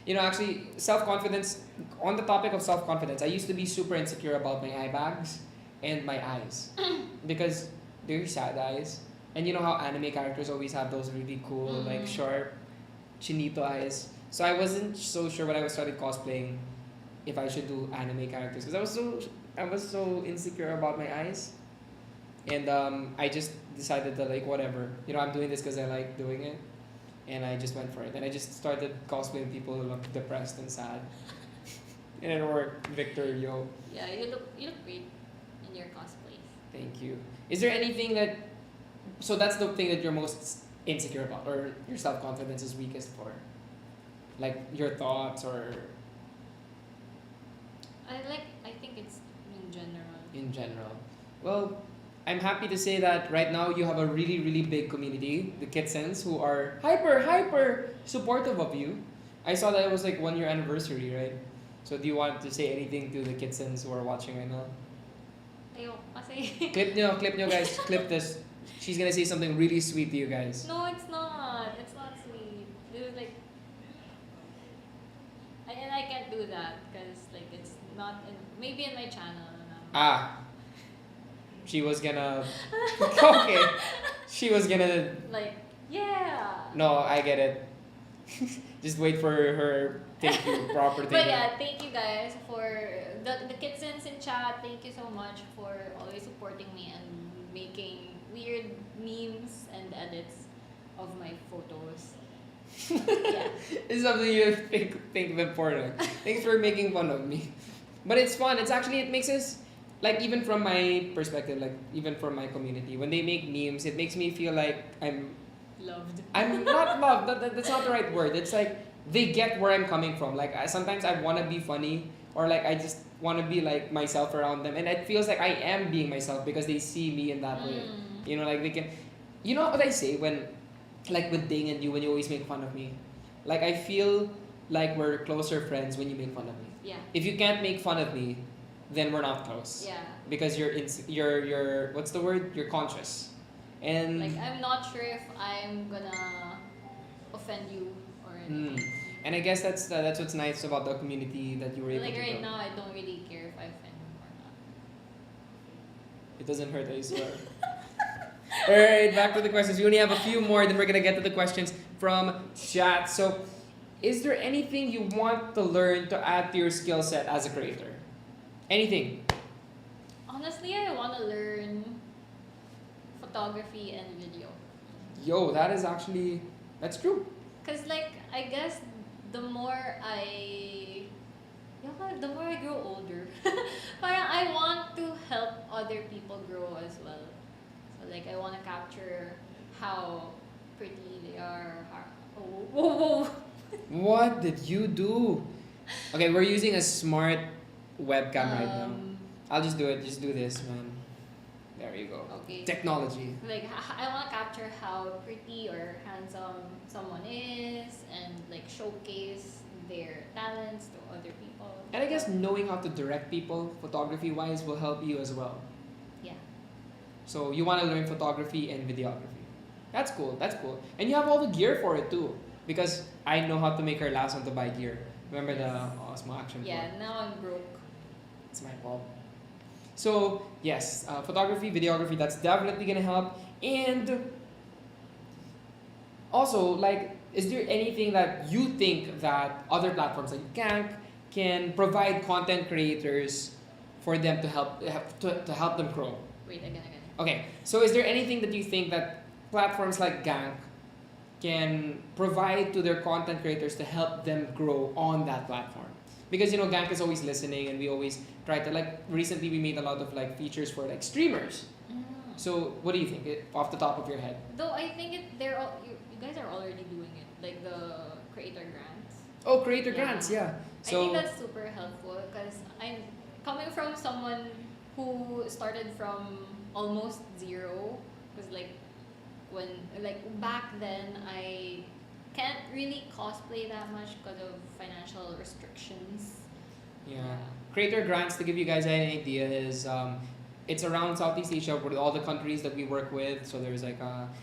Actually, self confidence. On the topic of self confidence, I used to be super insecure about my eye bags and my eyes because they're sad eyes. And you know how anime characters always have those really cool, like sharp, chinito eyes. So I wasn't so sure when I started cosplaying if I should do anime characters because I was so insecure about my eyes, and I just decided that like whatever, I'm doing this because I like doing it, and I just went for it. And I just started cosplaying people who look depressed and sad. It didn't work, Victor, yo. Yeah, you look great in your cosplays. Thank you. Is there anything that, so that's the thing that you're most insecure about, or your self confidence is weakest for? Like your thoughts, or I think it's in general. in general? Well, I'm happy to say that right now you have a really, really big community, the Kitsens, who are hyper supportive of you. I saw that it was like 1 year anniversary, right? So do you want to say anything to the Kitsens who are watching right now? Ayoko kasi. Clip nyo guys, clip this. She's gonna say something really sweet to you guys. No, it's not. It's not sweet. It was like, and I can't do that because like it's not in maybe in my channel. No. Ah, she was gonna. Okay, she was gonna. Like yeah. No, I get it. Just wait for her thank you, proper thank But you. yeah, thank you guys for the Kitsens in chat. Thank you so much for always supporting me and making weird memes and edits of my photos. Yeah. It's something you think of important. Thanks for making fun of me. But it's fun. It's actually it makes us like even from my perspective, like even from my community, when they make memes, it makes me feel like Loved. I'm not loved. That's not the right word. It's like they get where I'm coming from. Like sometimes I want to be funny, or like I just want to be like myself around them, and it feels like I am being myself because they see me in that way. You know, like they can. You know what I say when, like with Ding and you, when you always make fun of me, like I feel like we're closer friends when you make fun of me. Yeah. If you can't make fun of me, then we're not close. Yeah. Because you're what's the word? You're conscious, and Like I'm not sure if I'm gonna offend you or anything. And I guess that's what's nice about the community that you were able Like to right build. now, I don't really care if I offend you or not. It doesn't hurt, I swear. Alright, back to the questions. We only have a few more, then we're gonna get to the questions from chat. So, is there anything you want to learn to add to your skill set as a creator? Anything? Honestly, I want to learn photography and video. Yo, that is actually that's true. Cause like I guess the more I the more I grow older, parang I want to help other people grow as well. So like I want to capture how pretty they are. How, oh, whoa, whoa. What did you do? Okay, we're using a smart webcam right now. I'll just do it. Just do this, man. There you go. Okay. Technology. Like I want to capture how pretty or handsome someone is and like showcase their talents to other people. And I guess knowing how to direct people photography wise will help you as well. Yeah. So you want to learn photography and videography. That's cool. That's cool. And you have all the gear for it too. Because I know how to make her last one to buy gear. Remember the Osmo Action Pro? Yeah, now I'm broke. It's my fault. So yes, photography, videography, that's definitely gonna help. And also, like, is there anything that you think that other platforms like Gank can provide content creators for them to help them grow? Wait, again. Okay, so is there anything that you think that platforms like Gank can provide to their content creators to help them grow on that platform? Because you know Gank is always listening, and we always try to like recently we made a lot of like features for like streamers. So what do you think off the top of your head? Though I think you guys are already doing it, like the creator grants. Oh, creator Yeah. grants, yeah. I So think that's super helpful because I'm coming from someone who started from almost zero. Because like when like back then I can't really cosplay that much because of financial restrictions. yeah, creator grants, to give you guys an idea, is it's around Southeast Asia with all the countries that we work with. So there's like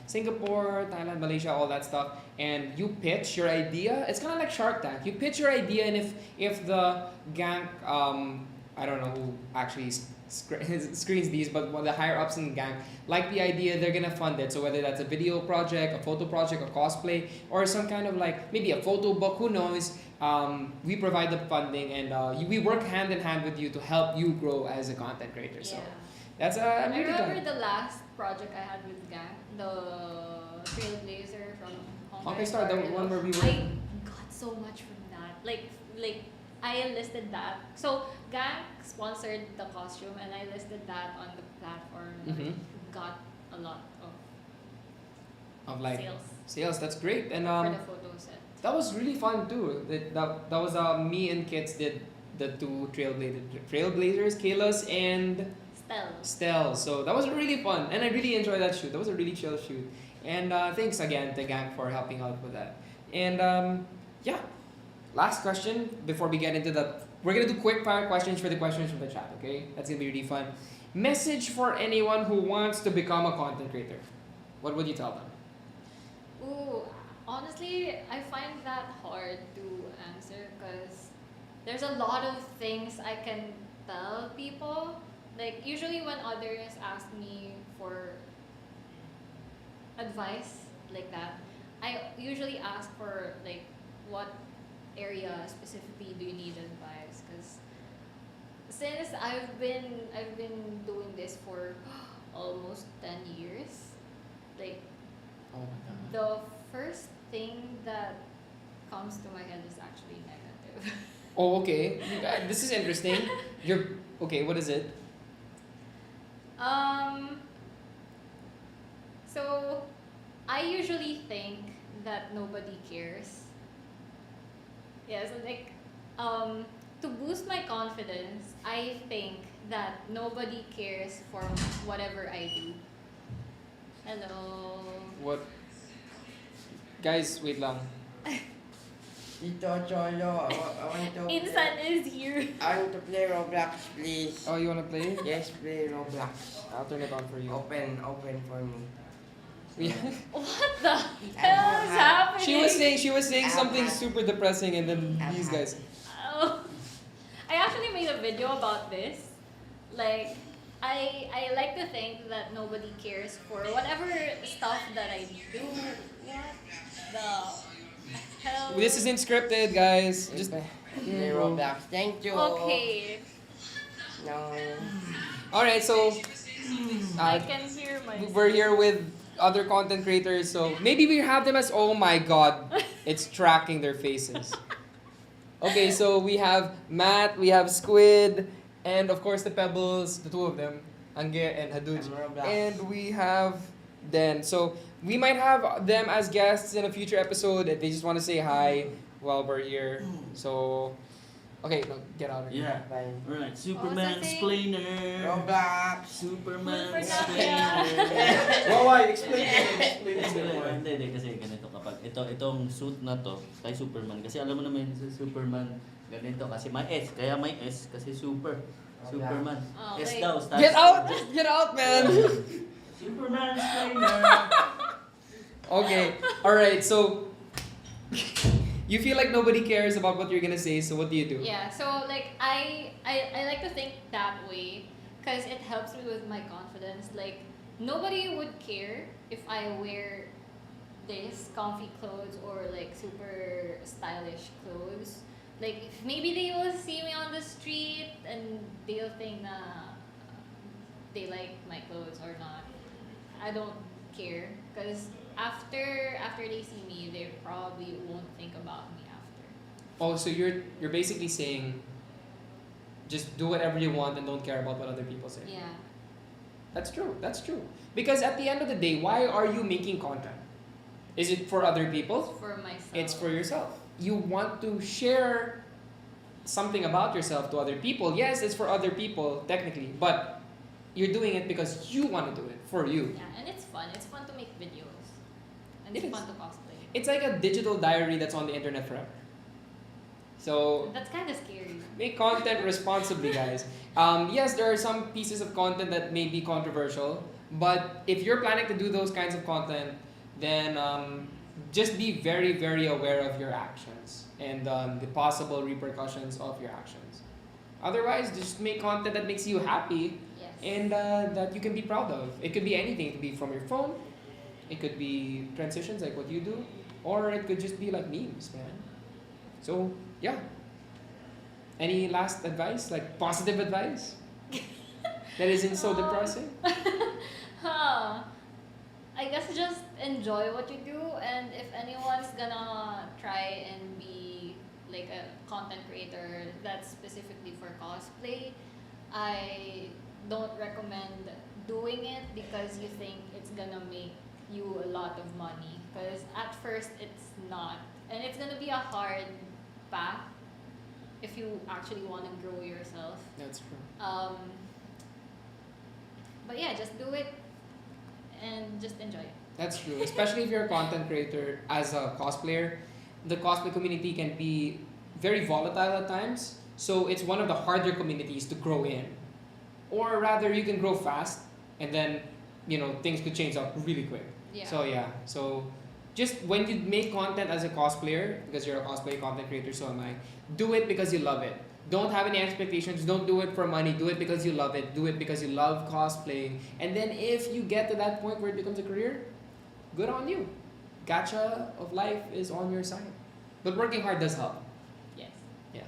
Singapore, Thailand, Malaysia, all that stuff. And you pitch your idea. It's kind of like Shark Tank. You pitch your idea, and if the Gank, I don't know who actually screens these, but the higher ups in Gank like the idea, they're gonna fund it. So whether that's a video project, a photo project, a cosplay, or some kind of like maybe a photo book, who knows? We provide the funding, and we work hand in hand with you to help you grow as a content creator. So that's I'm I really remember glad. the last project I had with Gank, the Trailblazer from Hong Kong. Okay, start the one where we were. I got so much from that. Like I listed that. So Gank sponsored the costume, and I listed that on the platform. Mm-hmm. Got a lot Of of like sales sales, that's great. And for the photo set. that was really fun too. That was me and Kitz did the two trailblazers, Kayla's and Stell. Stell. So that was really fun, and I really enjoyed that shoot. That was a really chill shoot. And thanks again to Gank for helping out with that. And yeah, last question before we get into the. We're gonna do quick fire questions for the questions from the chat. Okay, that's gonna be really fun. Message for anyone who wants to become a content creator. What would you tell them? Ooh, honestly, I find that hard to answer because there's a lot of things I can tell people. Like, usually when others ask me for advice like that, I usually ask for, like, what area specifically do you need advice? Because since I've been doing this for almost 10 years, like, Oh my god. the first thing that comes to my head is actually negative. Oh, okay. This is interesting. You're okay. What is it? um, so I usually think that nobody cares. Yeah, so like, to boost my confidence, I think that nobody cares for whatever I do. Hello. What? Guys, wait lang. Tito Cholo, I want to. Insan is here. I want to play Roblox, please. Oh, you wanna play? Yes, play Roblox. I'll turn it on for you. Open for me. Yeah. What the hell is happening? She was saying something super depressing, and then these guys. Oh. I actually made a video about this. Like, I like to think that nobody cares for whatever stuff that I do. What the hell? This isn't scripted, guys. Just Play Roblox. Thank you. Okay. No. all right. So I can hear myself. we're here with other content creators, so maybe we have them as. Oh my god, it's tracking their faces. Okay, so we have Matt, we have Squid, and of course the Pebbles, the two of them, Angge and Haduj. I'm Roblox. And we have Den. So we might have them as guests in a future episode if they just want to say hi while we're here. So, okay, no, get out of here. Yeah. Bye. Alright, What's Superman the thing? explainer. Roblox. Superman Good for explainer. Well, why? Explain Hindi, kasi ganito kapag itong suit na to kay Superman kasi alam mo naman si Superman ganito kasi may S kaya may S kasi Superman. Oh, S wait. daw starts Get out! Get out, man! Superman explainer. Okay, alright, so you feel like nobody cares about what you're gonna say, so what do you do? Yeah, so like I like to think that way because it helps me with my confidence. Like, nobody would care if I wear this comfy clothes or like super stylish clothes. Like, maybe they will see me on the street and they'll think na they like my clothes or not. I don't care because after they see me, they probably won't think about me after. Oh, so you're basically saying just do whatever you want and don't care about what other people say. Yeah. That's true. That's true. Because at the end of the day, why are you making content? Is it for other people? For myself. It's for yourself. You want to share something about yourself to other people. Yes, it's for other people technically, but you're doing it because you want to do it for you. Yeah, and it's fun. It's fun to make videos. And It it's is. fun to cosplay. It's like a digital diary that's on the internet forever. So That's kind of scary. make content responsibly, guys. Yes, there are some pieces of content that may be controversial, but if you're planning to do those kinds of content, then just be very, very aware of your actions and the possible repercussions of your actions. Otherwise, just make content that makes you happy Yes. and that you can be proud of. It could be anything. It could be from your phone. It could be transitions like what you do, or it could just be like memes, man. So yeah. Any last advice, like positive advice, that isn't so depressing? Huh. I guess just enjoy what you do, and if anyone's gonna try and be like a content creator that's specifically for cosplay, I don't recommend doing it because you think it's gonna make you a lot of money. Because at first it's not, and it's gonna be a hard path if you actually want to grow yourself. That's true. But yeah, just do it and just enjoy it. That's true. Especially if you're a content creator as a cosplayer, the cosplay community can be very volatile at times. So it's one of the harder communities to grow in. Or rather, you can grow fast, and then things could change up really quick. Yeah. So just when you make content as a cosplayer, because you're a cosplay content creator, so am I. Do it because you love it. Don't have any expectations. Don't do it for money. Do it because you love it. Do it because you love cosplaying. And then if you get to that point where it becomes a career, good on you. Gacha of life is on your side. But working hard does help. Yes. Yeah.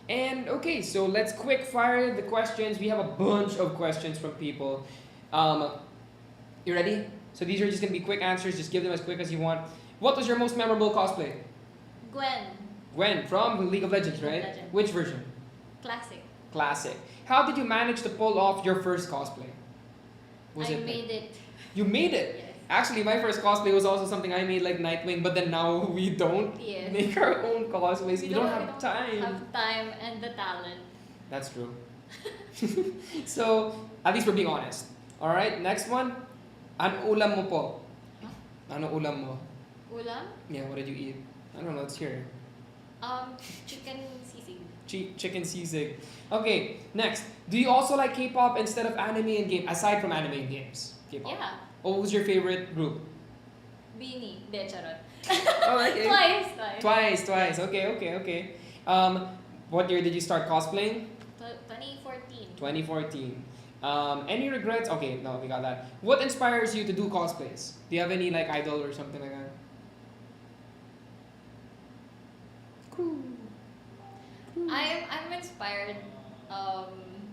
And okay, so let's quick fire the questions. We have a bunch of questions from people. You ready? So these are just gonna be quick answers. Just give them as quick as you want. What was your most memorable cosplay? Gwen from League of Legends, League of right? Legends. Which version? Classic. Classic. How did you manage to pull off your first cosplay? I made it. You made it. Yes. Actually, my first cosplay was also something I made like Nightwing, but then now we don't Yes. make our own cosplays. We don't have we time. have time and the talent. That's true. So, at least we're being honest. Alright, next one. Ano ulam mo po? Ano ulam mo? Ulam? Yeah, what did you eat? I don't know, it's here. Chicken sisig. Chicken sisig. Okay, next. Do you also like K-pop instead of anime and game? Aside from anime and games? K-pop. Yeah. What was your favorite group? Beanie. De, charot. Oh, okay. Twice. Okay. What year did you start cosplaying? 2014. 2014. Any regrets? Okay, no, we got that. What inspires you to do cosplays? Do you have any like idol or something like that? Cool. I'm inspired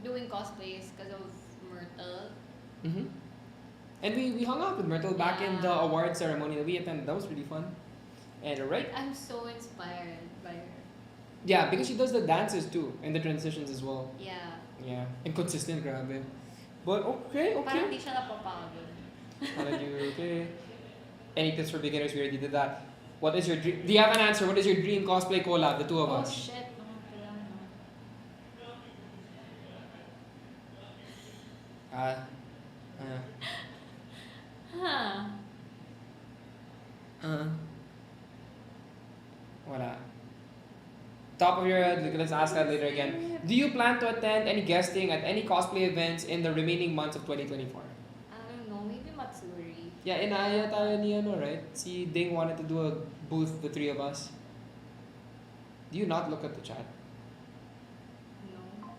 doing cosplays because of Myrtle. Mm-hmm. And we hung out with Myrtle back in the Yeah. award ceremony that we attended. That was really fun. And right? I'm so inspired by her. Yeah, because she does the dances too and the transitions as well. Yeah. Yeah. And consistent, grabe. But okay. Parang di siya napapagod. Okay. Any tips for beginners? We already did that. What is your dream? Do you have an answer? What is your dream cosplay collab? The two of Oh us. shit. Uh, Huh. Wala. Top of your head, let's ask that later again. Do you plan to attend any guesting at any cosplay events in the remaining months of 2024? I don't know, maybe Matsuri. Yeah, inaya tayo ni right? Si Ding wanted to do a booth, the three of us. Do you not look at the chat? No.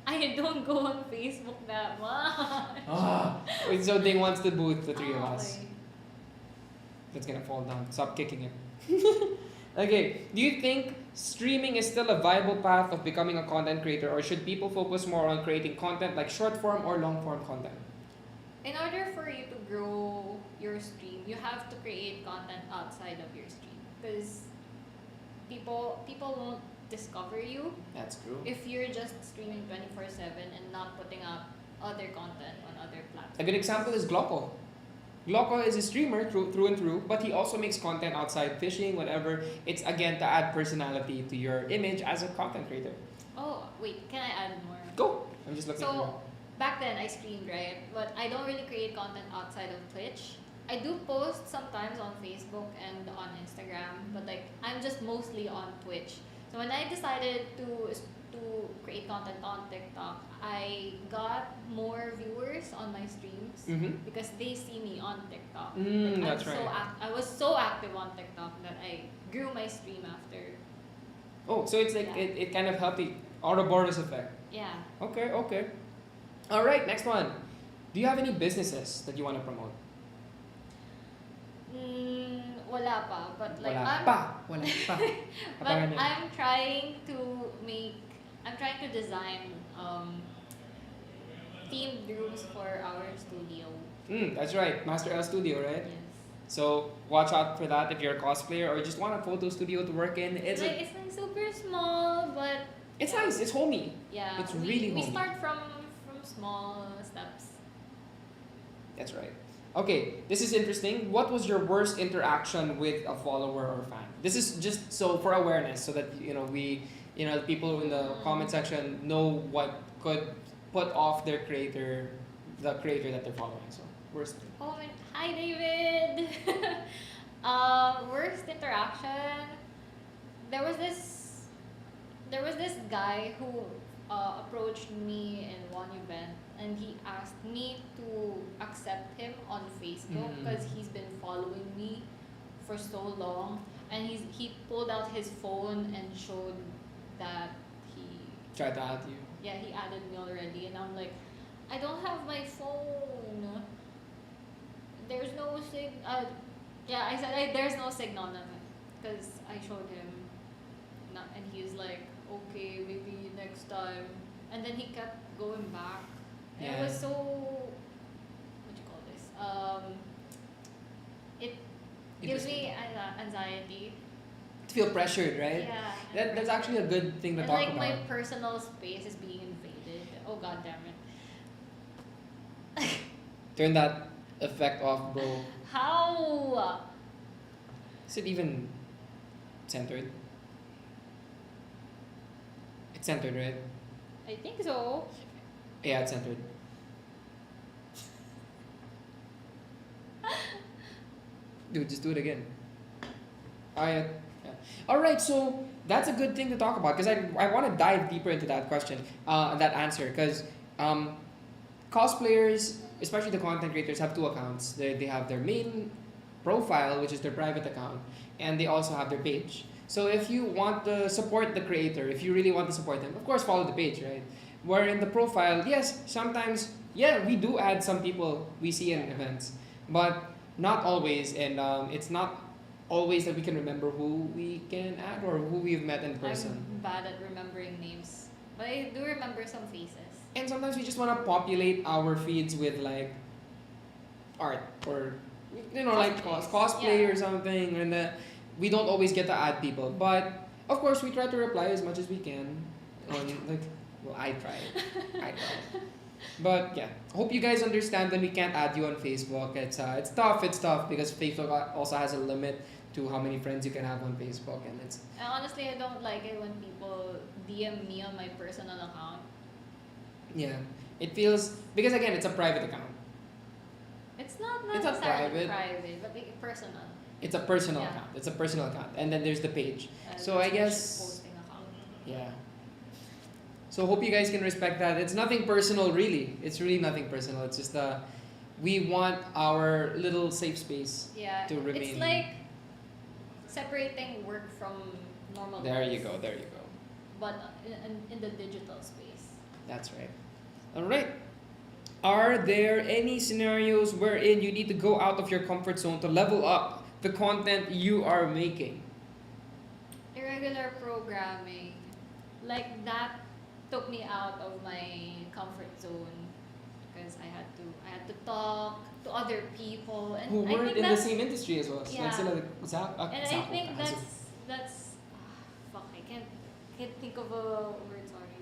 I don't go on Facebook that much. Wait, so Ding wants to booth, the three of us. Okay. That's gonna fall down. Stop kicking it. Okay, do you think streaming is still a viable path of becoming a content creator, or should people focus more on creating content like short form or long form content? In order for you to grow your stream, you have to create content outside of your stream. Because people won't discover you That's true. if you're just streaming 24/7 and not putting up other content on other platforms. A good example is Glocko. Glocko is a streamer through and through, but he also makes content outside fishing, whatever. It's again to add personality to your image as a content creator. Oh, wait, can I add more? Go! I'm just looking at you. So, back then I streamed, right? But I don't really create content outside of Twitch. I do post sometimes on Facebook and on Instagram, but like I'm just mostly on Twitch. So when I decided to create content on TikTok, I got more viewers on my streams Mm-hmm. because they see me on TikTok. That's I'm right. I was so active on TikTok that I grew my stream after. Oh, so it's like Yeah. it kind of helped the Ouroboros effect. Yeah. Okay. Alright, next one. Do you have any businesses that you want to promote? Wala pa, but like Wala I'm pa. but I'm trying to design themed rooms for our studio. That's right. Master L Studio, right? Yes. So watch out for that if you're a cosplayer or just want a photo studio to work in. It's like super small. It's Yeah. nice. It's homey. Yeah, It's we, really we homey. start from small steps. That's right. Okay, this is interesting. What was your worst interaction with a follower or fan? This is just so for awareness, so that the people in the comment section know what could put off their creator, the creator that they're following. So worst. Oh, hi David. Worst interaction. There was this guy who approached me in one event, and he asked me to accept him on Facebook Mm. because he's been following me for so long, and he pulled out his phone and showed that Try to add you. he added me already, and I'm like, I don't have my phone. There's no I said there's no signal naman, because I showed him, and he was like, okay, maybe next time, and then he kept going back, and it Yeah. was so, what do you call this? It gives me anxiety. To feel pressured, right? Yeah. That's actually a good thing to and talk like about. my personal space is being invaded. Oh god damn it. Turn that effect off, bro. How? Is it even centered? It's centered, right? I think so. Yeah, it's centered. Dude, just do it again. Yeah. All right, so that's a good thing to talk about because I want to dive deeper into that question, that answer, because cosplayers, especially the content creators, have two accounts. They have their main profile, which is their private account, and they also have their page. So if you want to support the creator, if you really want to support them, of course follow the page, right? Where in the profile, yes, sometimes, yeah, we do add some people we see in events, but not always, and it's not always that we can remember who we can add or who we've met in person. I'm bad at remembering names, but I do remember some faces. And sometimes we just want to populate our feeds with like art or like cosplay Yeah. or something, and we don't always get to add people. But of course, we try to reply as much as we can. I try. I try. But yeah, hope you guys understand when we can't add you on Facebook. It's tough. It's tough because Facebook also has a limit to how many friends you can have on Facebook, and it's And honestly, I don't like it when people DM me on my personal account. yeah. It feels because again, it's a private account. It's not It's not necessarily private. but like personal. It's a personal Yeah. account. It's a personal account, and then there's the page. So That's I my guess posting account. yeah. So hope you guys can respect that. It's nothing personal, really. It's really nothing personal. It's just we want our little safe space. Yeah, To remain. it's like separating work from normal There life, you go. There you go. but in the digital space. That's right. All right. Are there any scenarios wherein you need to go out of your comfort zone to level up the content you are making? Irregular programming, like that, took me out of my comfort zone because I had to talk to other people, and Who I weren't think in the that's same industry as well. So Yeah. and I think that's fuck, I can't think of a word. Sorry.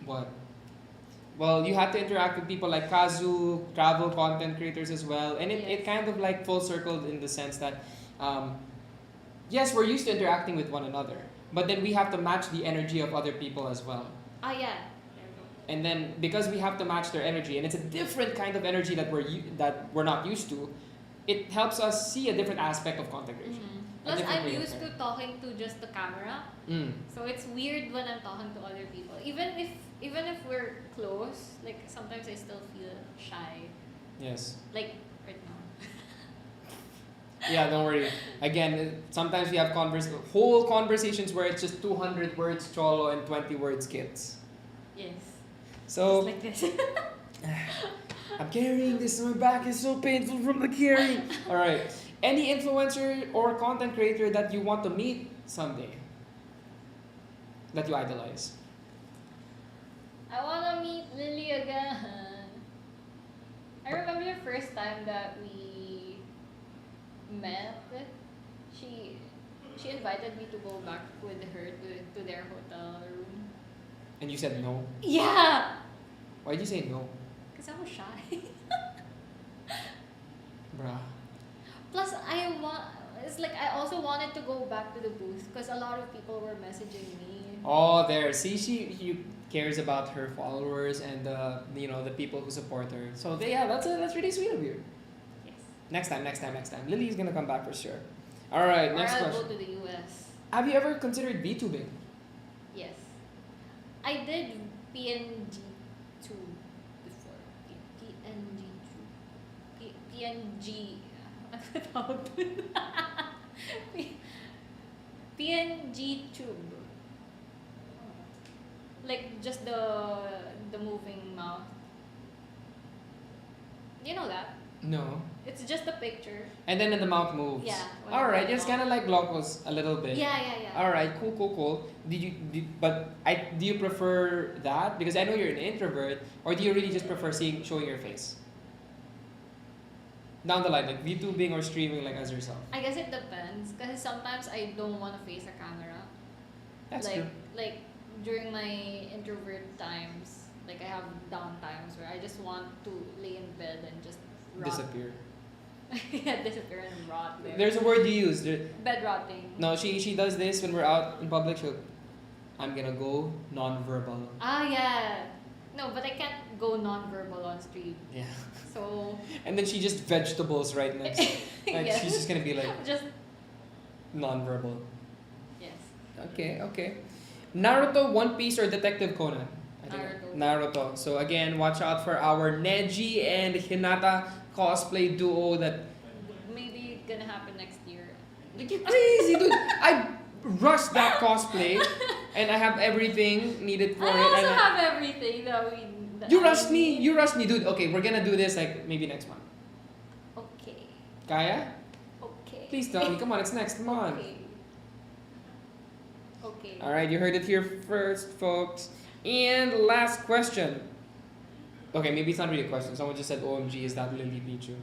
What? Well, you had to interact with people like Kazu, travel content creators as well, and it Yes. kind of like full circled in the sense that, yes, we're used to interacting with one another, but then we have to match the energy of other people as well. Ah yeah. There we go. And then because we have to match their energy, and it's a different kind of energy that we're not used to, it helps us see a different aspect of content creation. A Plus, different I'm way of used to sharing. talking to just the camera, so it's weird when I'm talking to other people. Even if we're close, like sometimes I still feel shy. Yes. Like right now. Yeah, don't worry. Again, sometimes we have whole conversations where it's just 200 words cholo and 20 words Kitz. Yes. So Just like this. I'm carrying this. My back is so painful from the carrying. All right. Any influencer or content creator that you want to meet someday? That you idolize? I wanna meet Lily again. I remember the first time that we met. she invited me to go back with her to their hotel room. And you said no. Yeah, Why'd you say no? cause I was shy. Bruh. Plus, it's like I also wanted to go back to the booth because a lot of people were messaging me. Oh, there. See, she cares about her followers and the people who support her. So yeah, that's really sweet of you. Yes. Next time. Lily's gonna come back for sure. All right, Or next I'll question. go to the US. Have you ever considered VTubing? Yes. I did PNG2 before. PNG2. PNG. Ano tawag dun? PNG tube. Like just the moving mouth. Do you know that? No. It's just a picture. And then the mouth moves. Yeah. All right, it's kind of like Locos a little bit. Yeah. All right, cool. Do you prefer that? Because I know you're an introvert, or do you really just prefer showing your face? Down the line, like VTubing or streaming, like as yourself. I guess it depends. Because sometimes I don't want to face a camera. That's like true. like during my introvert times, like I have down times where I just want to lay in bed and just rot. Disappear. Yeah, disappear and rot there. There's a word you use. Bed rotting. No, she does this when we're out in public. I'm gonna go non-verbal. Ah, yeah. No, but I can't go non-verbal on stream. Yeah. So And then she just vegetables right next. Like yes. she's just gonna be like Just non-verbal. yes. Okay. Naruto, One Piece, or Detective Conan? I think Naruto. So again, watch out for our Neji and Hinata cosplay duo that Maybe gonna happen next year. like you're crazy, dude. I rushed that cosplay and I have everything needed for I it. also And have everything that we. That you I rushed me, need. dude. Okay, we're gonna do this like maybe next month. Okay. Kaya? Okay. Please tell me. Come on, it's next month. Okay. Okay. Alright, you heard it here first, folks. And last question. Okay, maybe it's not really a question. Someone just said, OMG, is that Lily Pichu?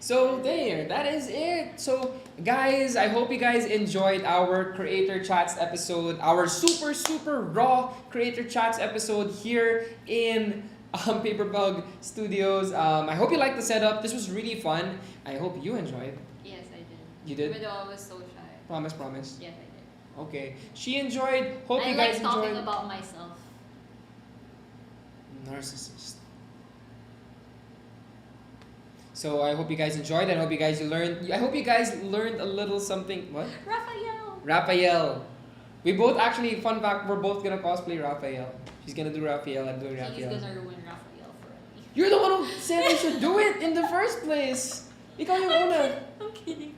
So there, that is it. So guys, I hope you guys enjoyed our Creator Chats episode, our super raw Creator Chats episode here in Paperbug Studios. I hope you liked the setup. This was really fun. I hope you enjoyed. Yes, I did. You did? Even though I was so shy. Promise. Yes, I did. Okay. She enjoyed. Hope I you like guys talking enjoyed. about myself. Narcissist. So I hope you guys enjoyed. I hope you guys learned. I hope you guys learned a little something. What? Raphael. We both actually. Fun fact: we're both gonna cosplay Raphael. She's gonna do Raphael. I'm doing He's Raphael. gonna ruin Raphael for me. You're the one who said I should do it in the first place. Ikaw yung una. I'm kidding.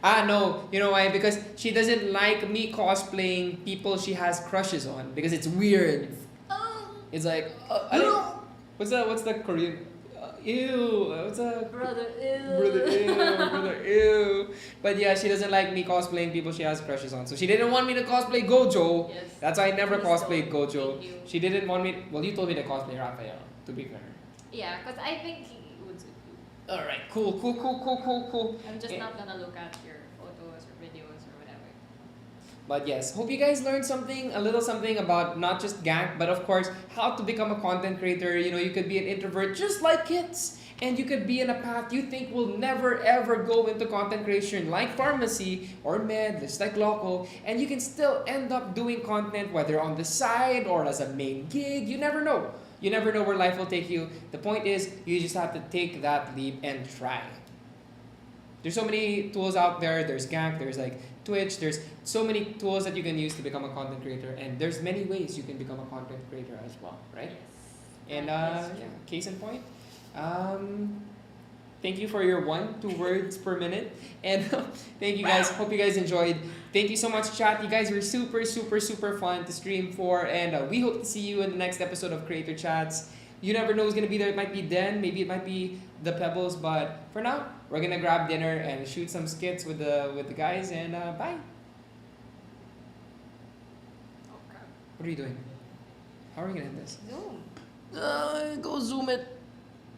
No. You know why? Because she doesn't like me cosplaying people she has crushes on. Because it's weird. Oh. It's like, what's the Korean? Ew. What's that? Brother, ew. Brother, ew. But yeah, she doesn't like me cosplaying people she has crushes on. So she didn't want me to cosplay Gojo. Yes. That's why I never Please cosplayed don't. Gojo. Thank you. She didn't want me. Well, you told me to cosplay Raphael. To be fair. Yeah, because I think he would suit you. All right. Cool. I'm just Yeah. not gonna look at your photos or videos or whatever. But yes, hope you guys learned something, a little something about not just Gank, but of course how to become a content creator. You know, you could be an introvert just like Kitz, and you could be in a path you think will never ever go into content creation, like pharmacy or med, just like Loco, and you can still end up doing content whether on the side or as a main gig. You never know. You never know where life will take you. The point is, you just have to take that leap and try. There's so many tools out there. There's Gank, there's like Twitch, there's so many tools that you can use to become a content creator, and there's many ways you can become a content creator as well, right? Yes. And That is yeah, true. case in point. Thank you for your 1-2 words per minute, and thank you guys. Hope you guys enjoyed. Thank you so much, chat. You guys were super fun to stream for, and we hope to see you in the next episode of Creator Chats. You never know who's gonna be there. It might be Den, maybe it might be the Pebbles, but for now, we're gonna grab dinner and shoot some skits with the guys, and bye. Oh crap. What are you doing? How are we gonna end this? Zoom. Go zoom it.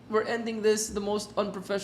We're ending this the most unprofessional.